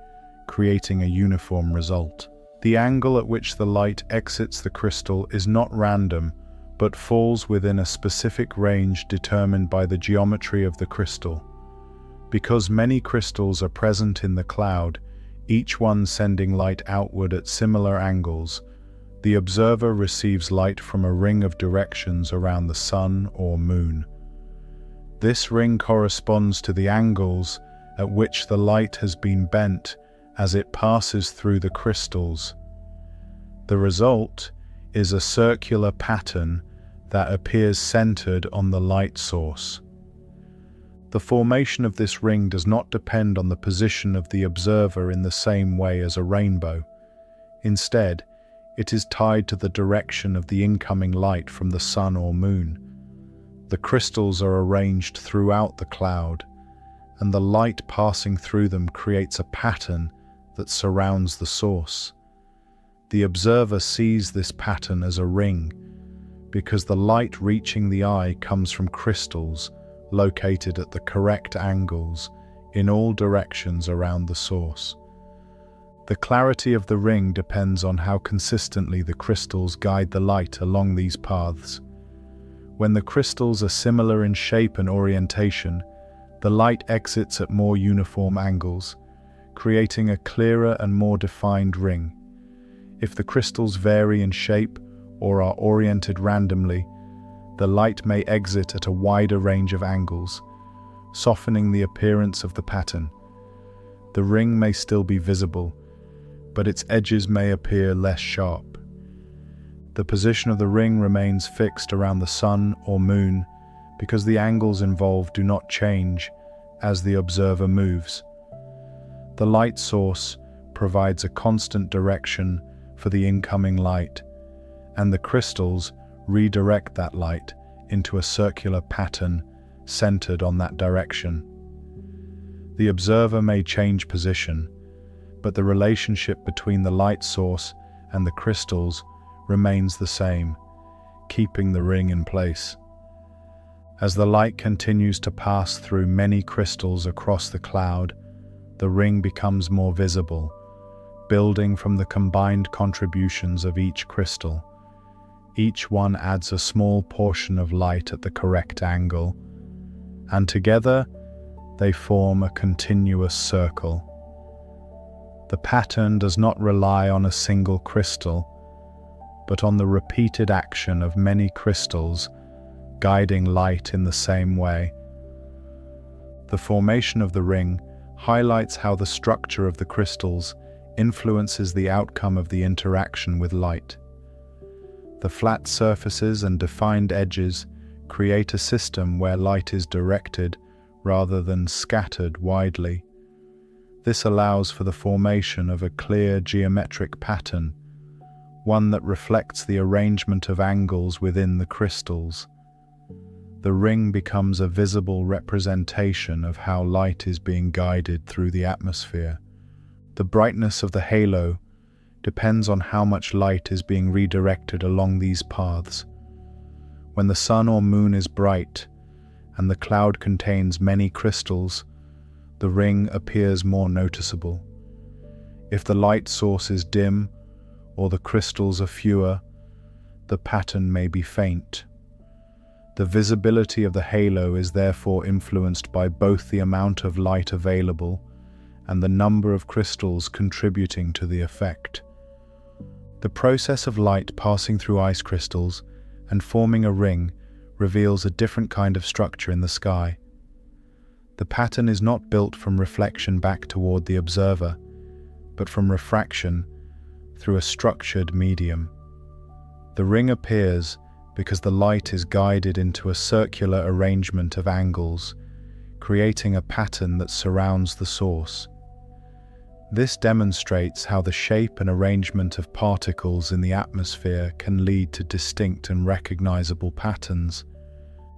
creating a uniform result. The angle at which the light exits the crystal is not random, but falls within a specific range determined by the geometry of the crystal. Because many crystals are present in the cloud, each one sending light outward at similar angles, the observer receives light from a ring of directions around the sun or moon. This ring corresponds to the angles at which the light has been bent as it passes through the crystals. The result is a circular pattern that appears centered on the light source. The formation of this ring does not depend on the position of the observer in the same way as a rainbow. Instead, it is tied to the direction of the incoming light from the sun or moon. The crystals are arranged throughout the cloud, and the light passing through them creates a pattern that surrounds the source. The observer sees this pattern as a ring because the light reaching the eye comes from crystals located at the correct angles in all directions around the source. The clarity of the ring depends on how consistently the crystals guide the light along these paths. When the crystals are similar in shape and orientation, the light exits at more uniform angles, creating a clearer and more defined ring. If the crystals vary in shape or are oriented randomly, the light may exit at a wider range of angles, softening the appearance of the pattern. The ring may still be visible, but its edges may appear less sharp. The position of the ring remains fixed around the sun or moon because the angles involved do not change as the observer moves. The light source provides a constant direction for the incoming light, and the crystals redirect that light into a circular pattern centered on that direction. The observer may change position, but the relationship between the light source and the crystals remains the same, keeping the ring in place. As the light continues to pass through many crystals across the cloud, the ring becomes more visible, building from the combined contributions of each crystal. Each one adds a small portion of light at the correct angle, and together they form a continuous circle. The pattern does not rely on a single crystal, but on the repeated action of many crystals guiding light in the same way. The formation of the ring highlights how the structure of the crystals influences the outcome of the interaction with light. The flat surfaces and defined edges create a system where light is directed rather than scattered widely. This allows for the formation of a clear geometric pattern, one that reflects the arrangement of angles within the crystals. The ring becomes a visible representation of how light is being guided through the atmosphere. The brightness of the halo depends on how much light is being redirected along these paths. When the sun or moon is bright and the cloud contains many crystals, the ring appears more noticeable. If the light source is dim or the crystals are fewer, the pattern may be faint. The visibility of the halo is therefore influenced by both the amount of light available and the number of crystals contributing to the effect. The process of light passing through ice crystals and forming a ring reveals a different kind of structure in the sky. The pattern is not built from reflection back toward the observer, but from refraction through a structured medium. The ring appears because the light is guided into a circular arrangement of angles, creating a pattern that surrounds the source. This demonstrates how the shape and arrangement of particles in the atmosphere can lead to distinct and recognizable patterns.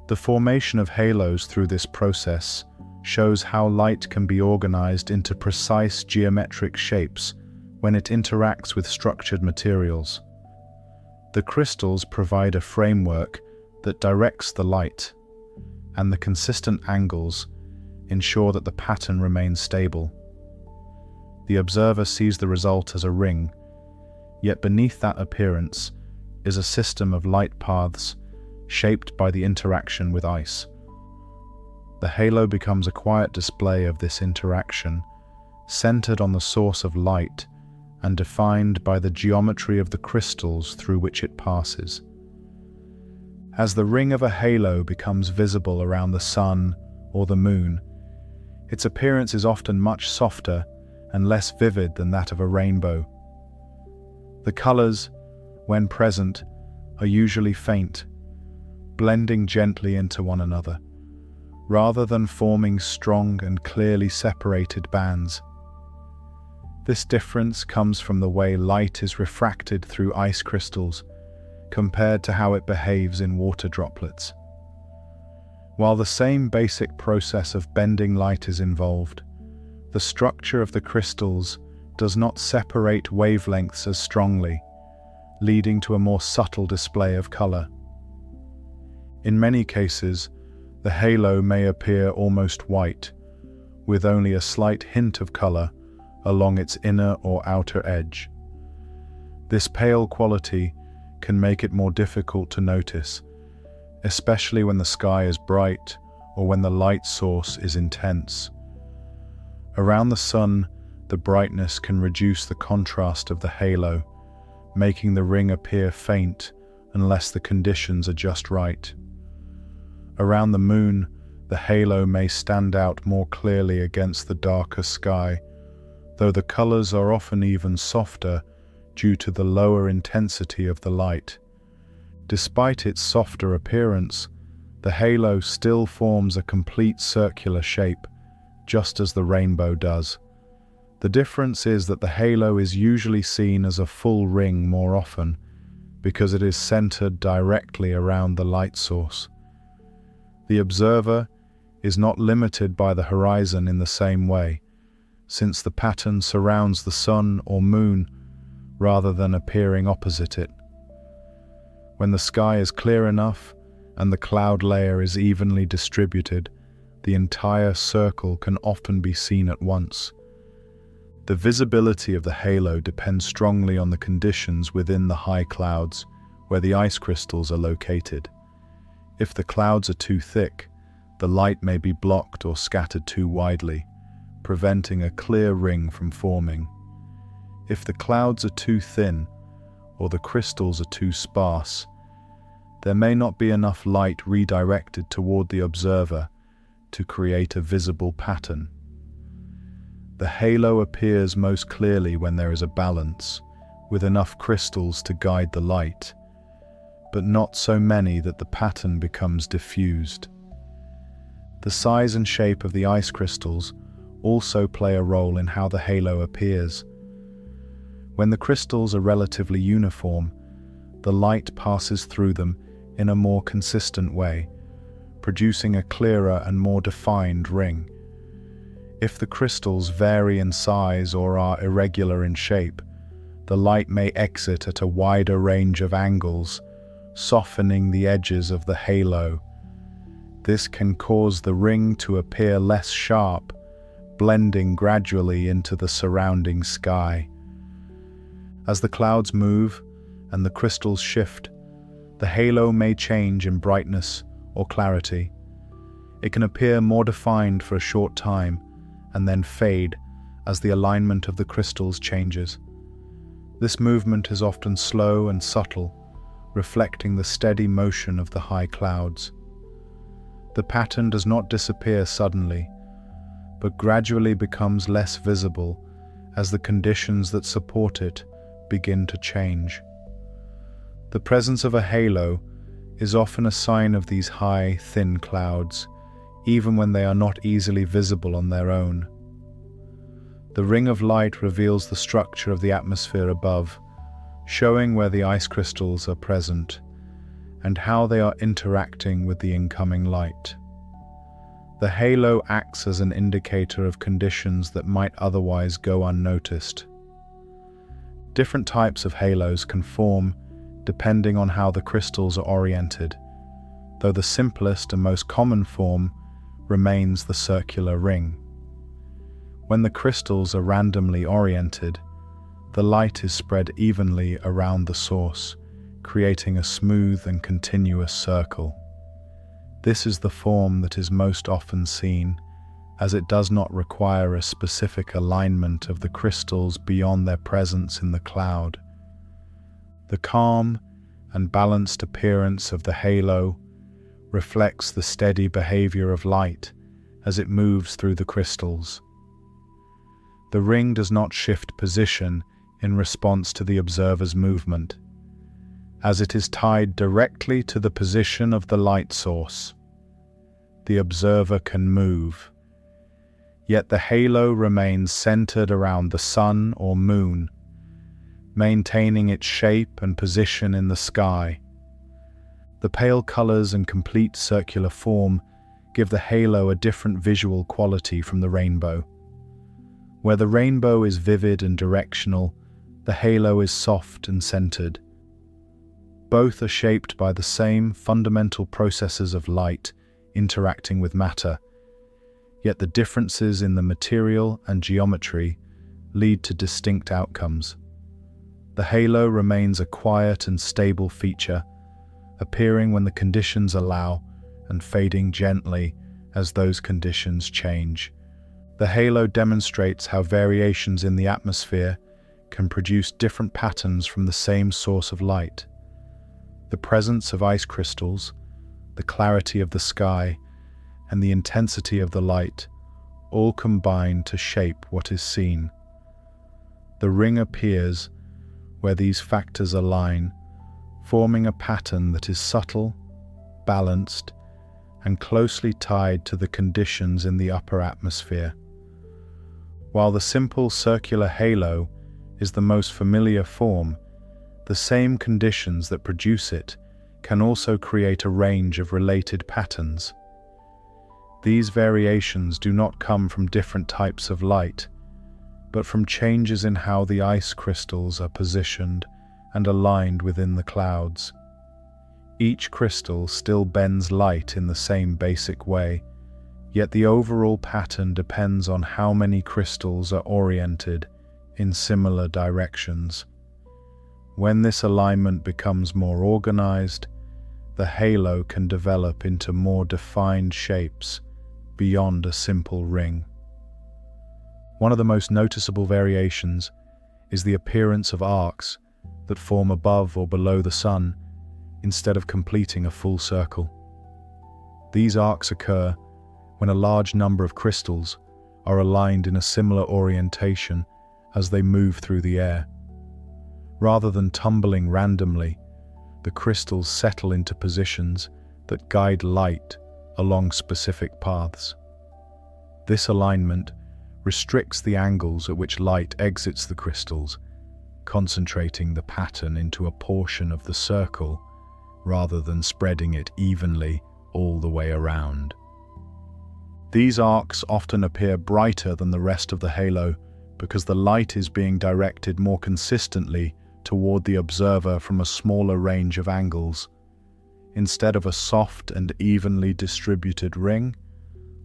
The formation of halos through this process shows how light can be organized into precise geometric shapes when it interacts with structured materials. The crystals provide a framework that directs the light, and the consistent angles ensure that the pattern remains stable. The observer sees the result as a ring, yet beneath that appearance is a system of light paths shaped by the interaction with ice. The halo becomes a quiet display of this interaction, centered on the source of light and defined by the geometry of the crystals through which it passes. As the ring of a halo becomes visible around the sun or the moon, its appearance is often much softer and less vivid than that of a rainbow. The colors, when present, are usually faint, blending gently into one another, rather than forming strong and clearly separated bands. This difference comes from the way light is refracted through ice crystals compared to how it behaves in water droplets. While the same basic process of bending light is involved, the structure of the crystals does not separate wavelengths as strongly, leading to a more subtle display of color. In many cases, The halo may appear almost white, with only a slight hint of color along its inner or outer edge. This pale quality can make it more difficult to notice, especially when the sky is bright or when the light source is intense. Around the sun, the brightness can reduce the contrast of the halo, making the ring appear faint unless the conditions are just right. Around the moon, the halo may stand out more clearly against the darker sky, though the colors are often even softer due to the lower intensity of the light. Despite its softer appearance, the halo still forms a complete circular shape, just as the rainbow does. The difference is that the halo is usually seen as a full ring more often, because it is centered directly around the light source. The observer is not limited by the horizon in the same way, since the pattern surrounds the sun or moon rather than appearing opposite it. When the sky is clear enough and the cloud layer is evenly distributed, the entire circle can often be seen at once. The visibility of the halo depends strongly on the conditions within the high clouds where the ice crystals are located. If the clouds are too thick, the light may be blocked or scattered too widely, preventing a clear ring from forming. If the clouds are too thin or the crystals are too sparse, there may not be enough light redirected toward the observer to create a visible pattern. The halo appears most clearly when there is a balance, with enough crystals to guide the light, but not so many that the pattern becomes diffused. The size and shape of the ice crystals also play a role in how the halo appears. When the crystals are relatively uniform, the light passes through them in a more consistent way, producing a clearer and more defined ring. If the crystals vary in size or are irregular in shape, the light may exit at a wider range of angles, softening the edges of the halo. This can cause the ring to appear less sharp, blending gradually into the surrounding sky. As the clouds move and the crystals shift, the halo may change in brightness or clarity. It can appear more defined for a short time and then fade as the alignment of the crystals changes. This movement is often slow and subtle, reflecting the steady motion of the high clouds. The pattern does not disappear suddenly, but gradually becomes less visible as the conditions that support it begin to change. The presence of a halo is often a sign of these high, thin clouds, even when they are not easily visible on their own. The ring of light reveals the structure of the atmosphere above, showing where the ice crystals are present and how they are interacting with the incoming light. The halo acts as an indicator of conditions that might otherwise go unnoticed. Different types of halos can form depending on how the crystals are oriented, though the simplest and most common form remains the circular ring. When the crystals are randomly oriented, the light is spread evenly around the source, creating a smooth and continuous circle. This is the form that is most often seen, as it does not require a specific alignment of the crystals beyond their presence in the cloud. The calm and balanced appearance of the halo reflects the steady behavior of light as it moves through the crystals. The ring does not shift position in response to the observer's movement, as it is tied directly to the position of the light source. The observer can move, yet the halo remains centered around the sun or moon, maintaining its shape and position in the sky. The pale colors and complete circular form give the halo a different visual quality from the rainbow. Where the rainbow is vivid and directional, the halo is soft and centered. Both are shaped by the same fundamental processes of light, interacting with matter. Yet the differences in the material and geometry lead to distinct outcomes. The halo remains a quiet and stable feature, appearing when the conditions allow and fading gently as those conditions change. The halo demonstrates how variations in the atmosphere can produce different patterns from the same source of light. The presence of ice crystals, the clarity of the sky, and the intensity of the light all combine to shape what is seen. The ring appears where these factors align, forming a pattern that is subtle, balanced, and closely tied to the conditions in the upper atmosphere. While the simple circular halo is the most familiar form, the same conditions that produce it can also create a range of related patterns. These variations do not come from different types of light, but from changes in how the ice crystals are positioned and aligned within the clouds. Each crystal still bends light in the same basic way, yet the overall pattern depends on how many crystals are oriented in similar directions. When this alignment becomes more organized, the halo can develop into more defined shapes beyond a simple ring. One of the most noticeable variations is the appearance of arcs that form above or below the sun instead of completing a full circle. These arcs occur when a large number of crystals are aligned in a similar orientation as they move through the air. Rather than tumbling randomly, the crystals settle into positions that guide light along specific paths. This alignment restricts the angles at which light exits the crystals, concentrating the pattern into a portion of the circle rather than spreading it evenly all the way around. These arcs often appear brighter than the rest of the halo because the light is being directed more consistently toward the observer from a smaller range of angles. Instead of a soft and evenly distributed ring,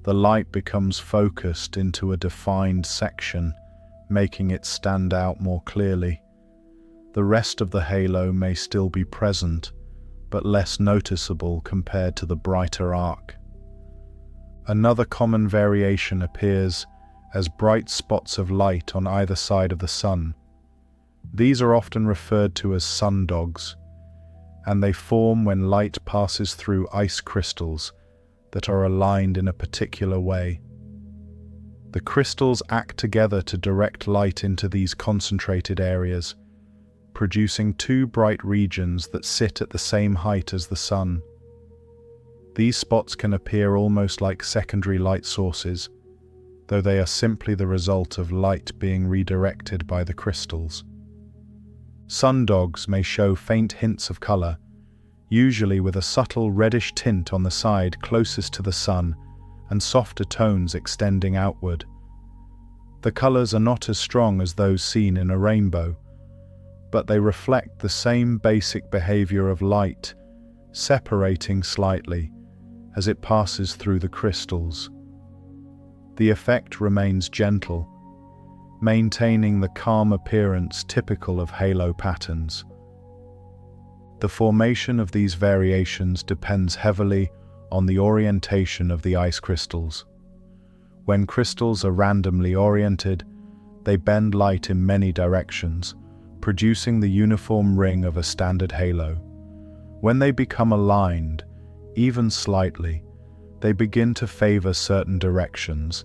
the light becomes focused into a defined section, making it stand out more clearly. The rest of the halo may still be present, but less noticeable compared to the brighter arc. Another common variation appears as bright spots of light on either side of the sun. These are often referred to as sundogs, and they form when light passes through ice crystals that are aligned in a particular way. The crystals act together to direct light into these concentrated areas, producing two bright regions that sit at the same height as the sun. These spots can appear almost like secondary light sources, though they are simply the result of light being redirected by the crystals. Sundogs may show faint hints of color, usually with a subtle reddish tint on the side closest to the sun and softer tones extending outward. The colors are not as strong as those seen in a rainbow, but they reflect the same basic behavior of light, separating slightly as it passes through the crystals. The effect remains gentle, maintaining the calm appearance typical of halo patterns. The formation of these variations depends heavily on the orientation of the ice crystals. When crystals are randomly oriented, they bend light in many directions, producing the uniform ring of a standard halo. When they become aligned, even slightly, they begin to favor certain directions,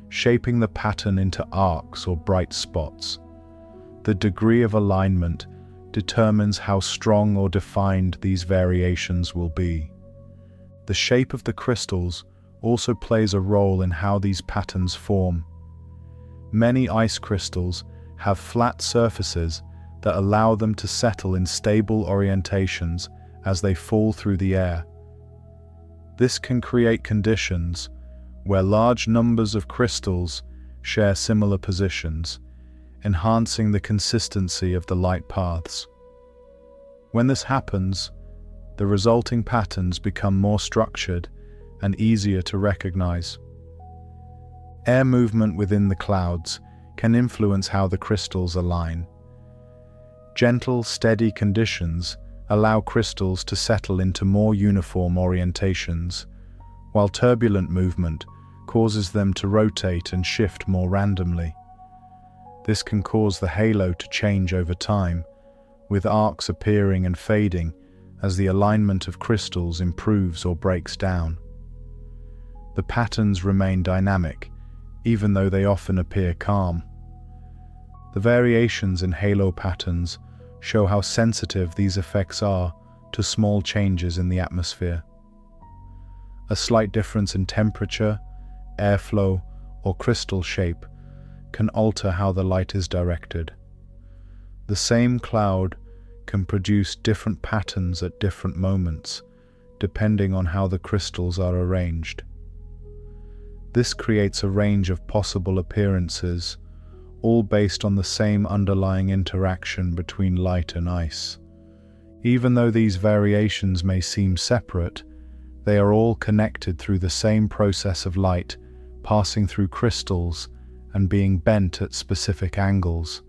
shaping the pattern into arcs or bright spots. The degree of alignment determines how strong or defined these variations will be. The shape of the crystals also plays a role in how these patterns form. Many ice crystals have flat surfaces that allow them to settle in stable orientations as they fall through the air. This can create conditions where large numbers of crystals share similar positions, enhancing the consistency of the light paths. When this happens, the resulting patterns become more structured and easier to recognize. Air movement within the clouds can influence how the crystals align. Gentle, steady conditions allow crystals to settle into more uniform orientations, while turbulent movement causes them to rotate and shift more randomly. This can cause the halo to change over time, with arcs appearing and fading as the alignment of crystals improves or breaks down. The patterns remain dynamic, even though they often appear calm. The variations in halo patterns show how sensitive these effects are to small changes in the atmosphere. A slight difference in temperature, airflow, or crystal shape can alter how the light is directed. The same cloud can produce different patterns at different moments, depending on how the crystals are arranged. This creates a range of possible appearances, all based on the same underlying interaction between light and ice. Even though these variations may seem separate, they are all connected through the same process of light passing through crystals and being bent at specific angles.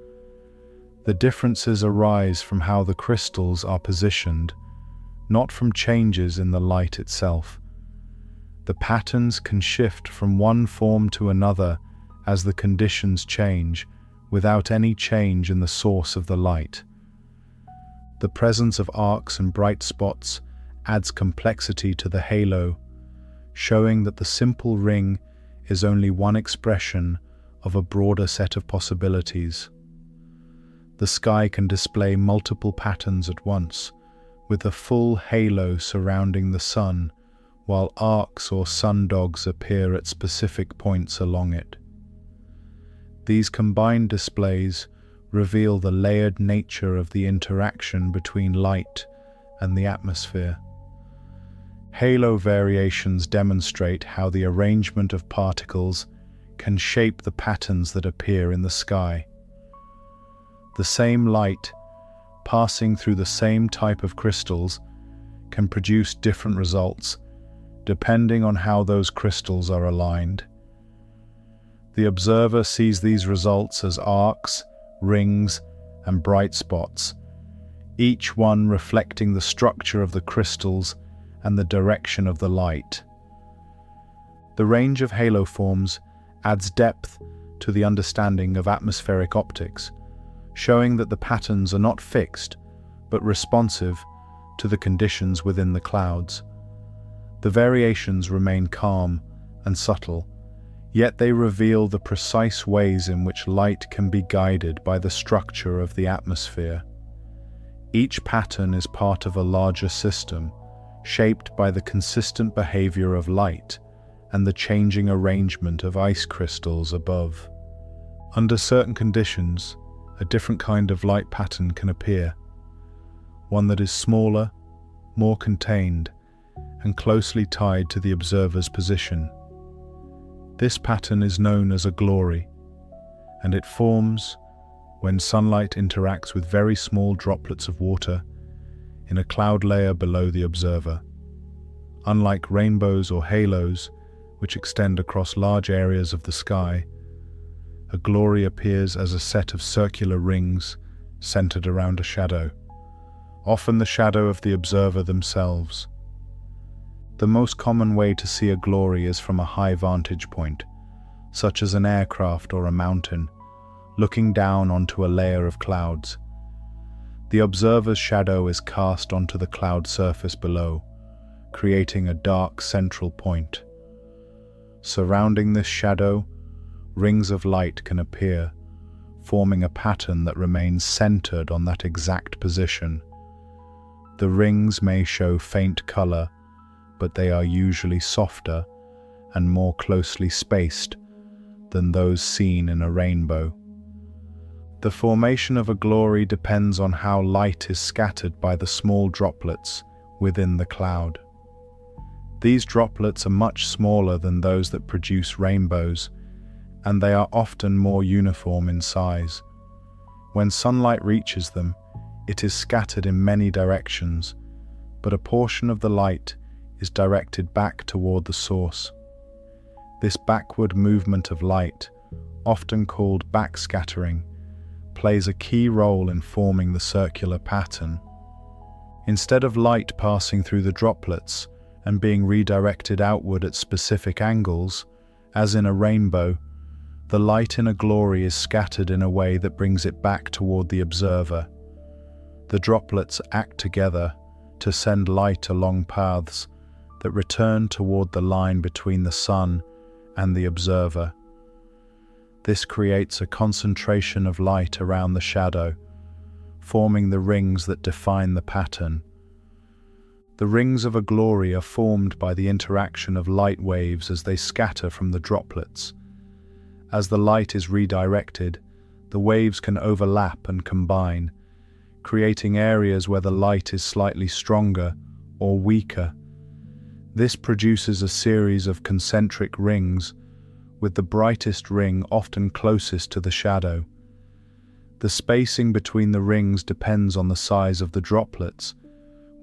The differences arise from how the crystals are positioned, not from changes in the light itself. The patterns can shift from one form to another as the conditions change, without any change in the source of the light. The presence of arcs and bright spots adds complexity to the halo, showing that the simple ring is only one expression of a broader set of possibilities. The sky can display multiple patterns at once, with a full halo surrounding the sun, while arcs or sundogs appear at specific points along it. These combined displays reveal the layered nature of the interaction between light and the atmosphere. Halo variations demonstrate how the arrangement of particles can shape the patterns that appear in the sky. The same light, passing through the same type of crystals, can produce different results depending on how those crystals are aligned. The observer sees these results as arcs, rings, and bright spots, each one reflecting the structure of the crystals and the direction of the light. The range of halo forms adds depth to the understanding of atmospheric optics, showing that the patterns are not fixed, but responsive to the conditions within the clouds. The variations remain calm and subtle, yet they reveal the precise ways in which light can be guided by the structure of the atmosphere. Each pattern is part of a larger system, shaped by the consistent behavior of light and the changing arrangement of ice crystals above. Under certain conditions, a different kind of light pattern can appear, one that is smaller, more contained, and closely tied to the observer's position. This pattern is known as a glory, and it forms when sunlight interacts with very small droplets of water in a cloud layer below the observer. Unlike rainbows or halos, which extend across large areas of the sky, a glory appears as a set of circular rings centered around a shadow, often the shadow of the observer themselves. The most common way to see a glory is from a high vantage point, such as an aircraft or a mountain, looking down onto a layer of clouds. The observer's shadow is cast onto the cloud surface below, creating a dark central point. Surrounding this shadow, rings of light can appear, forming a pattern that remains centered on that exact position. The rings may show faint color, but they are usually softer and more closely spaced than those seen in a rainbow. The formation of a glory depends on how light is scattered by the small droplets within the cloud. These droplets are much smaller than those that produce rainbows, and they are often more uniform in size. When sunlight reaches them, it is scattered in many directions, but a portion of the light is directed back toward the source. This backward movement of light, often called backscattering, plays a key role in forming the circular pattern. Instead of light passing through the droplets and being redirected outward at specific angles, as in a rainbow, the light in a glory is scattered in a way that brings it back toward the observer. The droplets act together to send light along paths that return toward the line between the sun and the observer. This creates a concentration of light around the shadow, forming the rings that define the pattern. The rings of a glory are formed by the interaction of light waves as they scatter from the droplets. As the light is redirected, the waves can overlap and combine, creating areas where the light is slightly stronger or weaker. This produces a series of concentric rings, with the brightest ring often closest to the shadow. The spacing between the rings depends on the size of the droplets,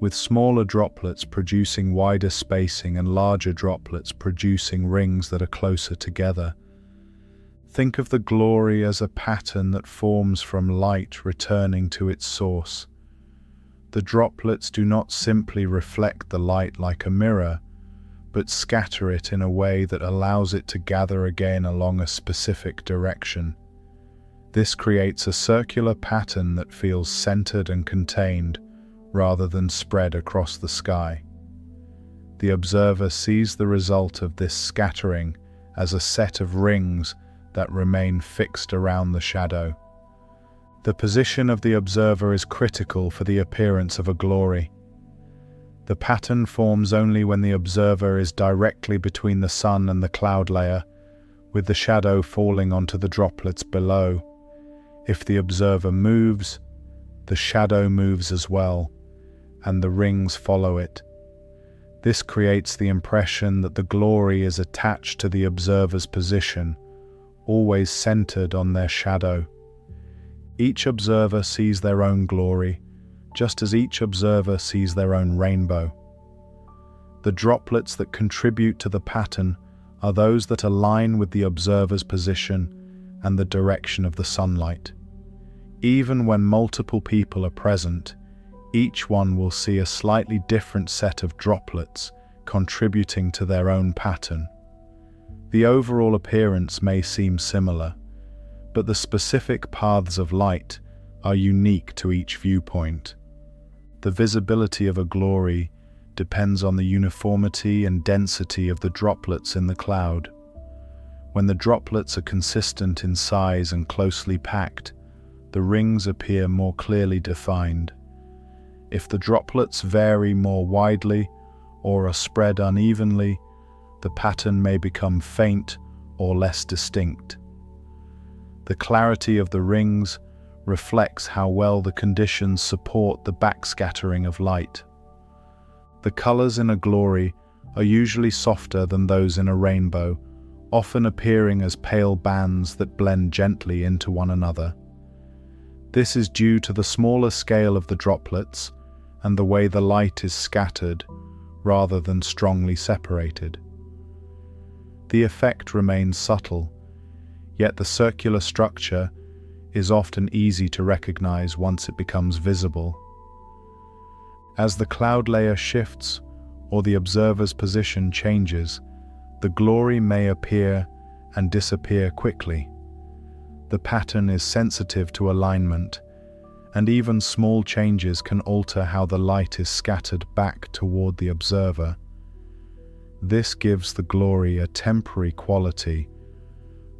with smaller droplets producing wider spacing and larger droplets producing rings that are closer together. Think of the glory as a pattern that forms from light returning to its source. The droplets do not simply reflect the light like a mirror, but scatter it in a way that allows it to gather again along a specific direction. This creates a circular pattern that feels centered and contained, rather than spread across the sky. The observer sees the result of this scattering as a set of rings that remain fixed around the shadow. The position of the observer is critical for the appearance of a glory. The pattern forms only when the observer is directly between the sun and the cloud layer, with the shadow falling onto the droplets below. If the observer moves, the shadow moves as well, and the rings follow it. This creates the impression that the glory is attached to the observer's position, always centered on their shadow. Each observer sees their own glory, just as each observer sees their own rainbow. The droplets that contribute to the pattern are those that align with the observer's position and the direction of the sunlight. Even when multiple people are present, each one will see a slightly different set of droplets contributing to their own pattern. The overall appearance may seem similar, but the specific paths of light are unique to each viewpoint. The visibility of a glory depends on the uniformity and density of the droplets in the cloud. When the droplets are consistent in size and closely packed, the rings appear more clearly defined. If the droplets vary more widely or are spread unevenly, the pattern may become faint or less distinct. The clarity of the rings reflects how well the conditions support the backscattering of light. The colors in a glory are usually softer than those in a rainbow, often appearing as pale bands that blend gently into one another. This is due to the smaller scale of the droplets and the way the light is scattered rather than strongly separated. The effect remains subtle, yet the circular structure is often easy to recognize once it becomes visible. As the cloud layer shifts or the observer's position changes, the glory may appear and disappear quickly. The pattern is sensitive to alignment, and even small changes can alter how the light is scattered back toward the observer. This gives the glory a temporary quality,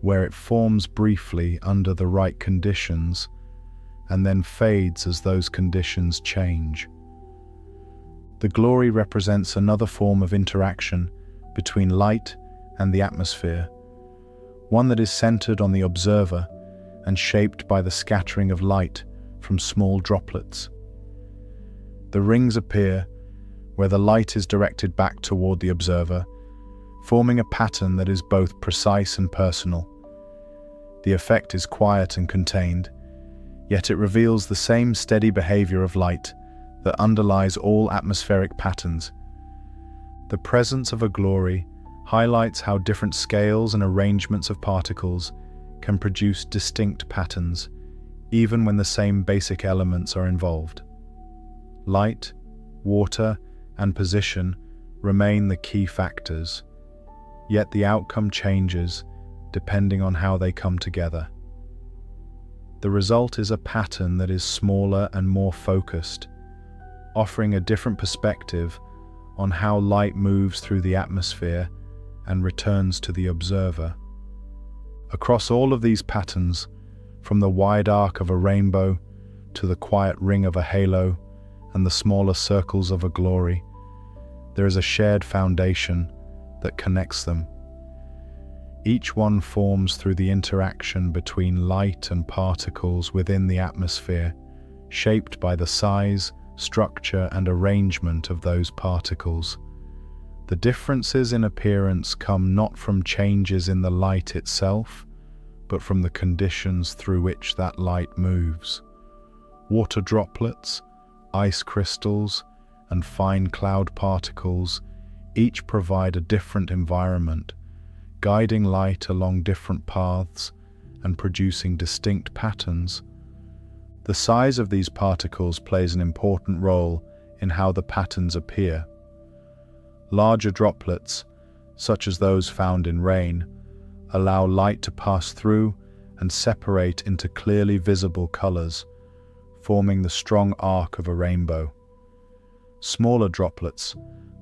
where it forms briefly under the right conditions and then fades as those conditions change. The glory represents another form of interaction between light and the atmosphere, one that is centered on the observer and shaped by the scattering of light from small droplets. The rings appear where the light is directed back toward the observer, forming a pattern that is both precise and personal. The effect is quiet and contained, yet it reveals the same steady behavior of light that underlies all atmospheric patterns. The presence of a glory highlights how different scales and arrangements of particles can produce distinct patterns, even when the same basic elements are involved. Light, water, and position remain the key factors, yet the outcome changes depending on how they come together. The result is a pattern that is smaller and more focused, offering a different perspective on how light moves through the atmosphere and returns to the observer. Across all of these patterns, from the wide arc of a rainbow to the quiet ring of a halo and the smaller circles of a glory, there is a shared foundation that connects them. Each one forms through the interaction between light and particles within the atmosphere, shaped by the size, structure, and arrangement of those particles. The differences in appearance come not from changes in the light itself, but from the conditions through which that light moves. Water droplets, ice crystals, and fine cloud particles each provide a different environment, guiding light along different paths and producing distinct patterns. The size of these particles plays an important role in how the patterns appear. Larger droplets, such as those found in rain, allow light to pass through and separate into clearly visible colors, forming the strong arc of a rainbow. Smaller droplets,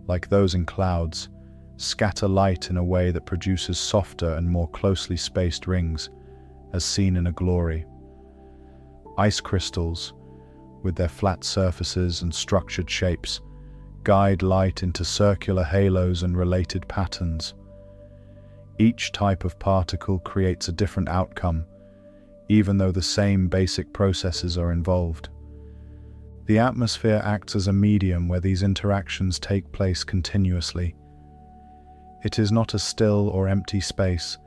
like those in clouds, scatter light in a way that produces softer and more closely spaced rings, as seen in a glory. Ice crystals, with their flat surfaces and structured shapes, guide light into circular halos and related patterns. Each type of particle creates a different outcome, even though the same basic processes are involved. The atmosphere acts as a medium where these interactions take place continuously. It is not a still or empty space,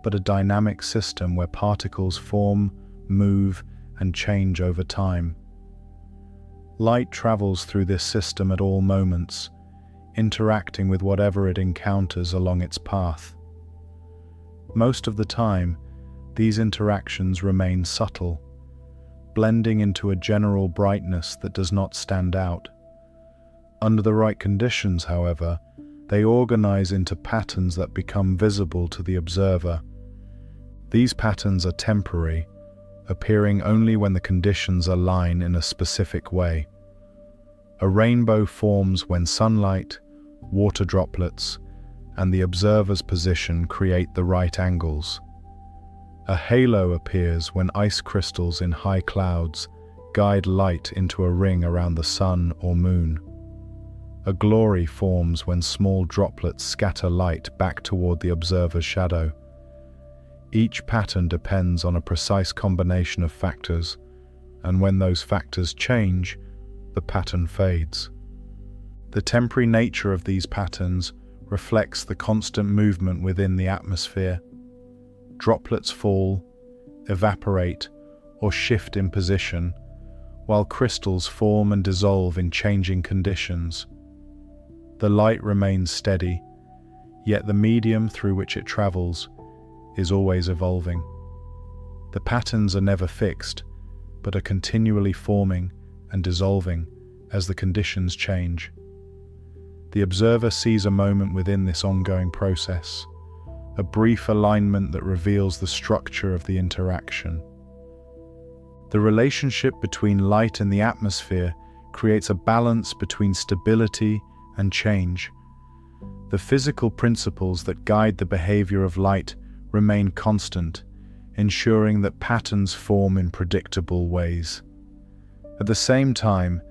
but a dynamic system where particles form, move, and change over time. Light travels through this system at all moments, interacting with whatever it encounters along its path. Most of the time, these interactions remain subtle, blending into a general brightness that does not stand out. Under the right conditions, however, they organize into patterns that become visible to the observer. These patterns are temporary, appearing only when the conditions align in a specific way. A rainbow forms when sunlight, water droplets, and the observer's position create the right angles. A halo appears when ice crystals in high clouds guide light into a ring around the sun or moon. A glory forms when small droplets scatter light back toward the observer's shadow. Each pattern depends on a precise combination of factors, and when those factors change, the pattern fades. The temporary nature of these patterns reflects the constant movement within the atmosphere. Droplets fall, evaporate, or shift in position, while crystals form and dissolve in changing conditions. The light remains steady, yet the medium through which it travels is always evolving. The patterns are never fixed, but are continually forming and dissolving as the conditions change. The observer sees a moment within this ongoing process, a brief alignment that reveals the structure of the interaction. The relationship between light and the atmosphere creates a balance between stability and change. The physical principles that guide the behavior of light remain constant, ensuring that patterns form in predictable ways. At the same time,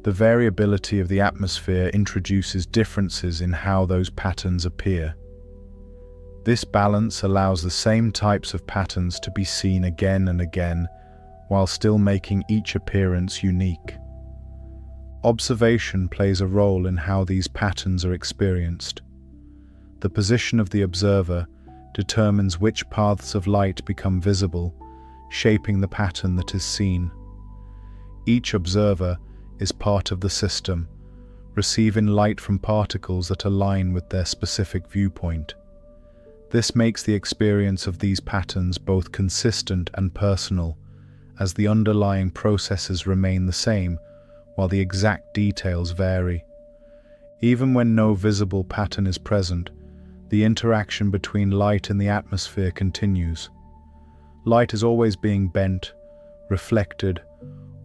the variability of the atmosphere introduces differences in how those patterns appear. This balance allows the same types of patterns to be seen again and again, while still making each appearance unique. Observation plays a role in how these patterns are experienced. The position of the observer determines which paths of light become visible, shaping the pattern that is seen. Each observer is part of the system, receiving light from particles that align with their specific viewpoint. This makes the experience of these patterns both consistent and personal, as the underlying processes remain the same, while the exact details vary. Even when no visible pattern is present, the interaction between light and the atmosphere continues. Light is always being bent, reflected,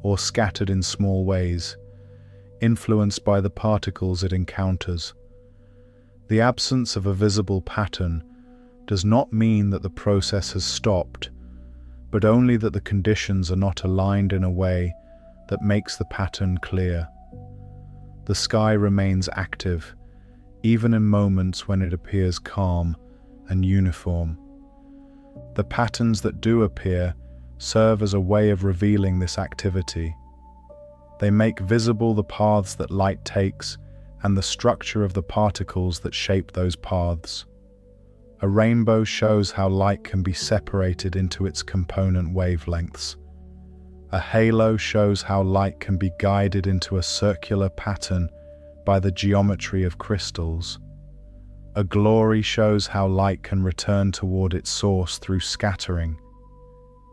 or scattered in small ways, influenced by the particles it encounters. The absence of a visible pattern does not mean that the process has stopped, but only that the conditions are not aligned in a way that makes the pattern clear. The sky remains active, even in moments when it appears calm and uniform. The patterns that do appear serve as a way of revealing this activity. They make visible the paths that light takes and the structure of the particles that shape those paths. A rainbow shows how light can be separated into its component wavelengths. A halo shows how light can be guided into a circular pattern by the geometry of crystals. A glory shows how light can return toward its source through scattering.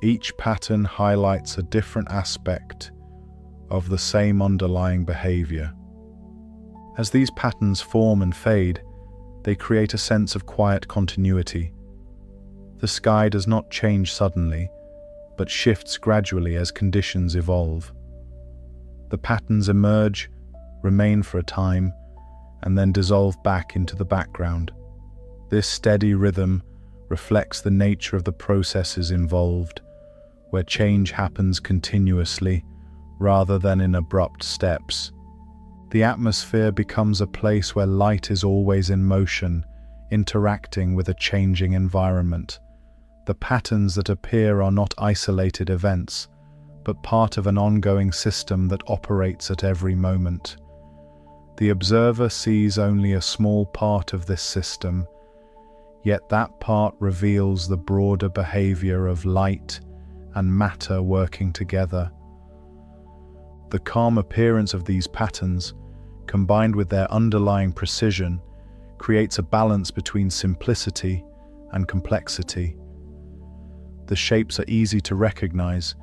Each pattern highlights a different aspect of the same underlying behavior. As these patterns form and fade, they create a sense of quiet continuity. The sky does not change suddenly, but shifts gradually as conditions evolve. The patterns emerge, remain for a time, and then dissolve back into the background. This steady rhythm reflects the nature of the processes involved, where change happens continuously rather than in abrupt steps. The atmosphere becomes a place where light is always in motion, interacting with a changing environment. The patterns that appear are not isolated events, but part of an ongoing system that operates at every moment. The observer sees only a small part of this system, yet that part reveals the broader behavior of light and matter working together. The calm appearance of these patterns, combined with their underlying precision, creates a balance between simplicity and complexity. The shapes are easy to recognize,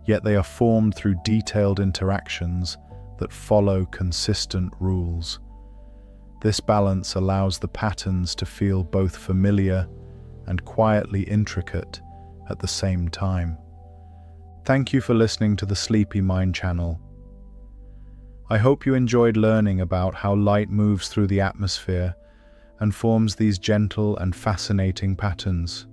yet they are formed through detailed interactions that follow consistent rules. This balance allows the patterns to feel both familiar and quietly intricate at the same time. Thank you for listening to the Sleepy Mind channel. I hope you enjoyed learning about how light moves through the atmosphere and forms these gentle and fascinating patterns.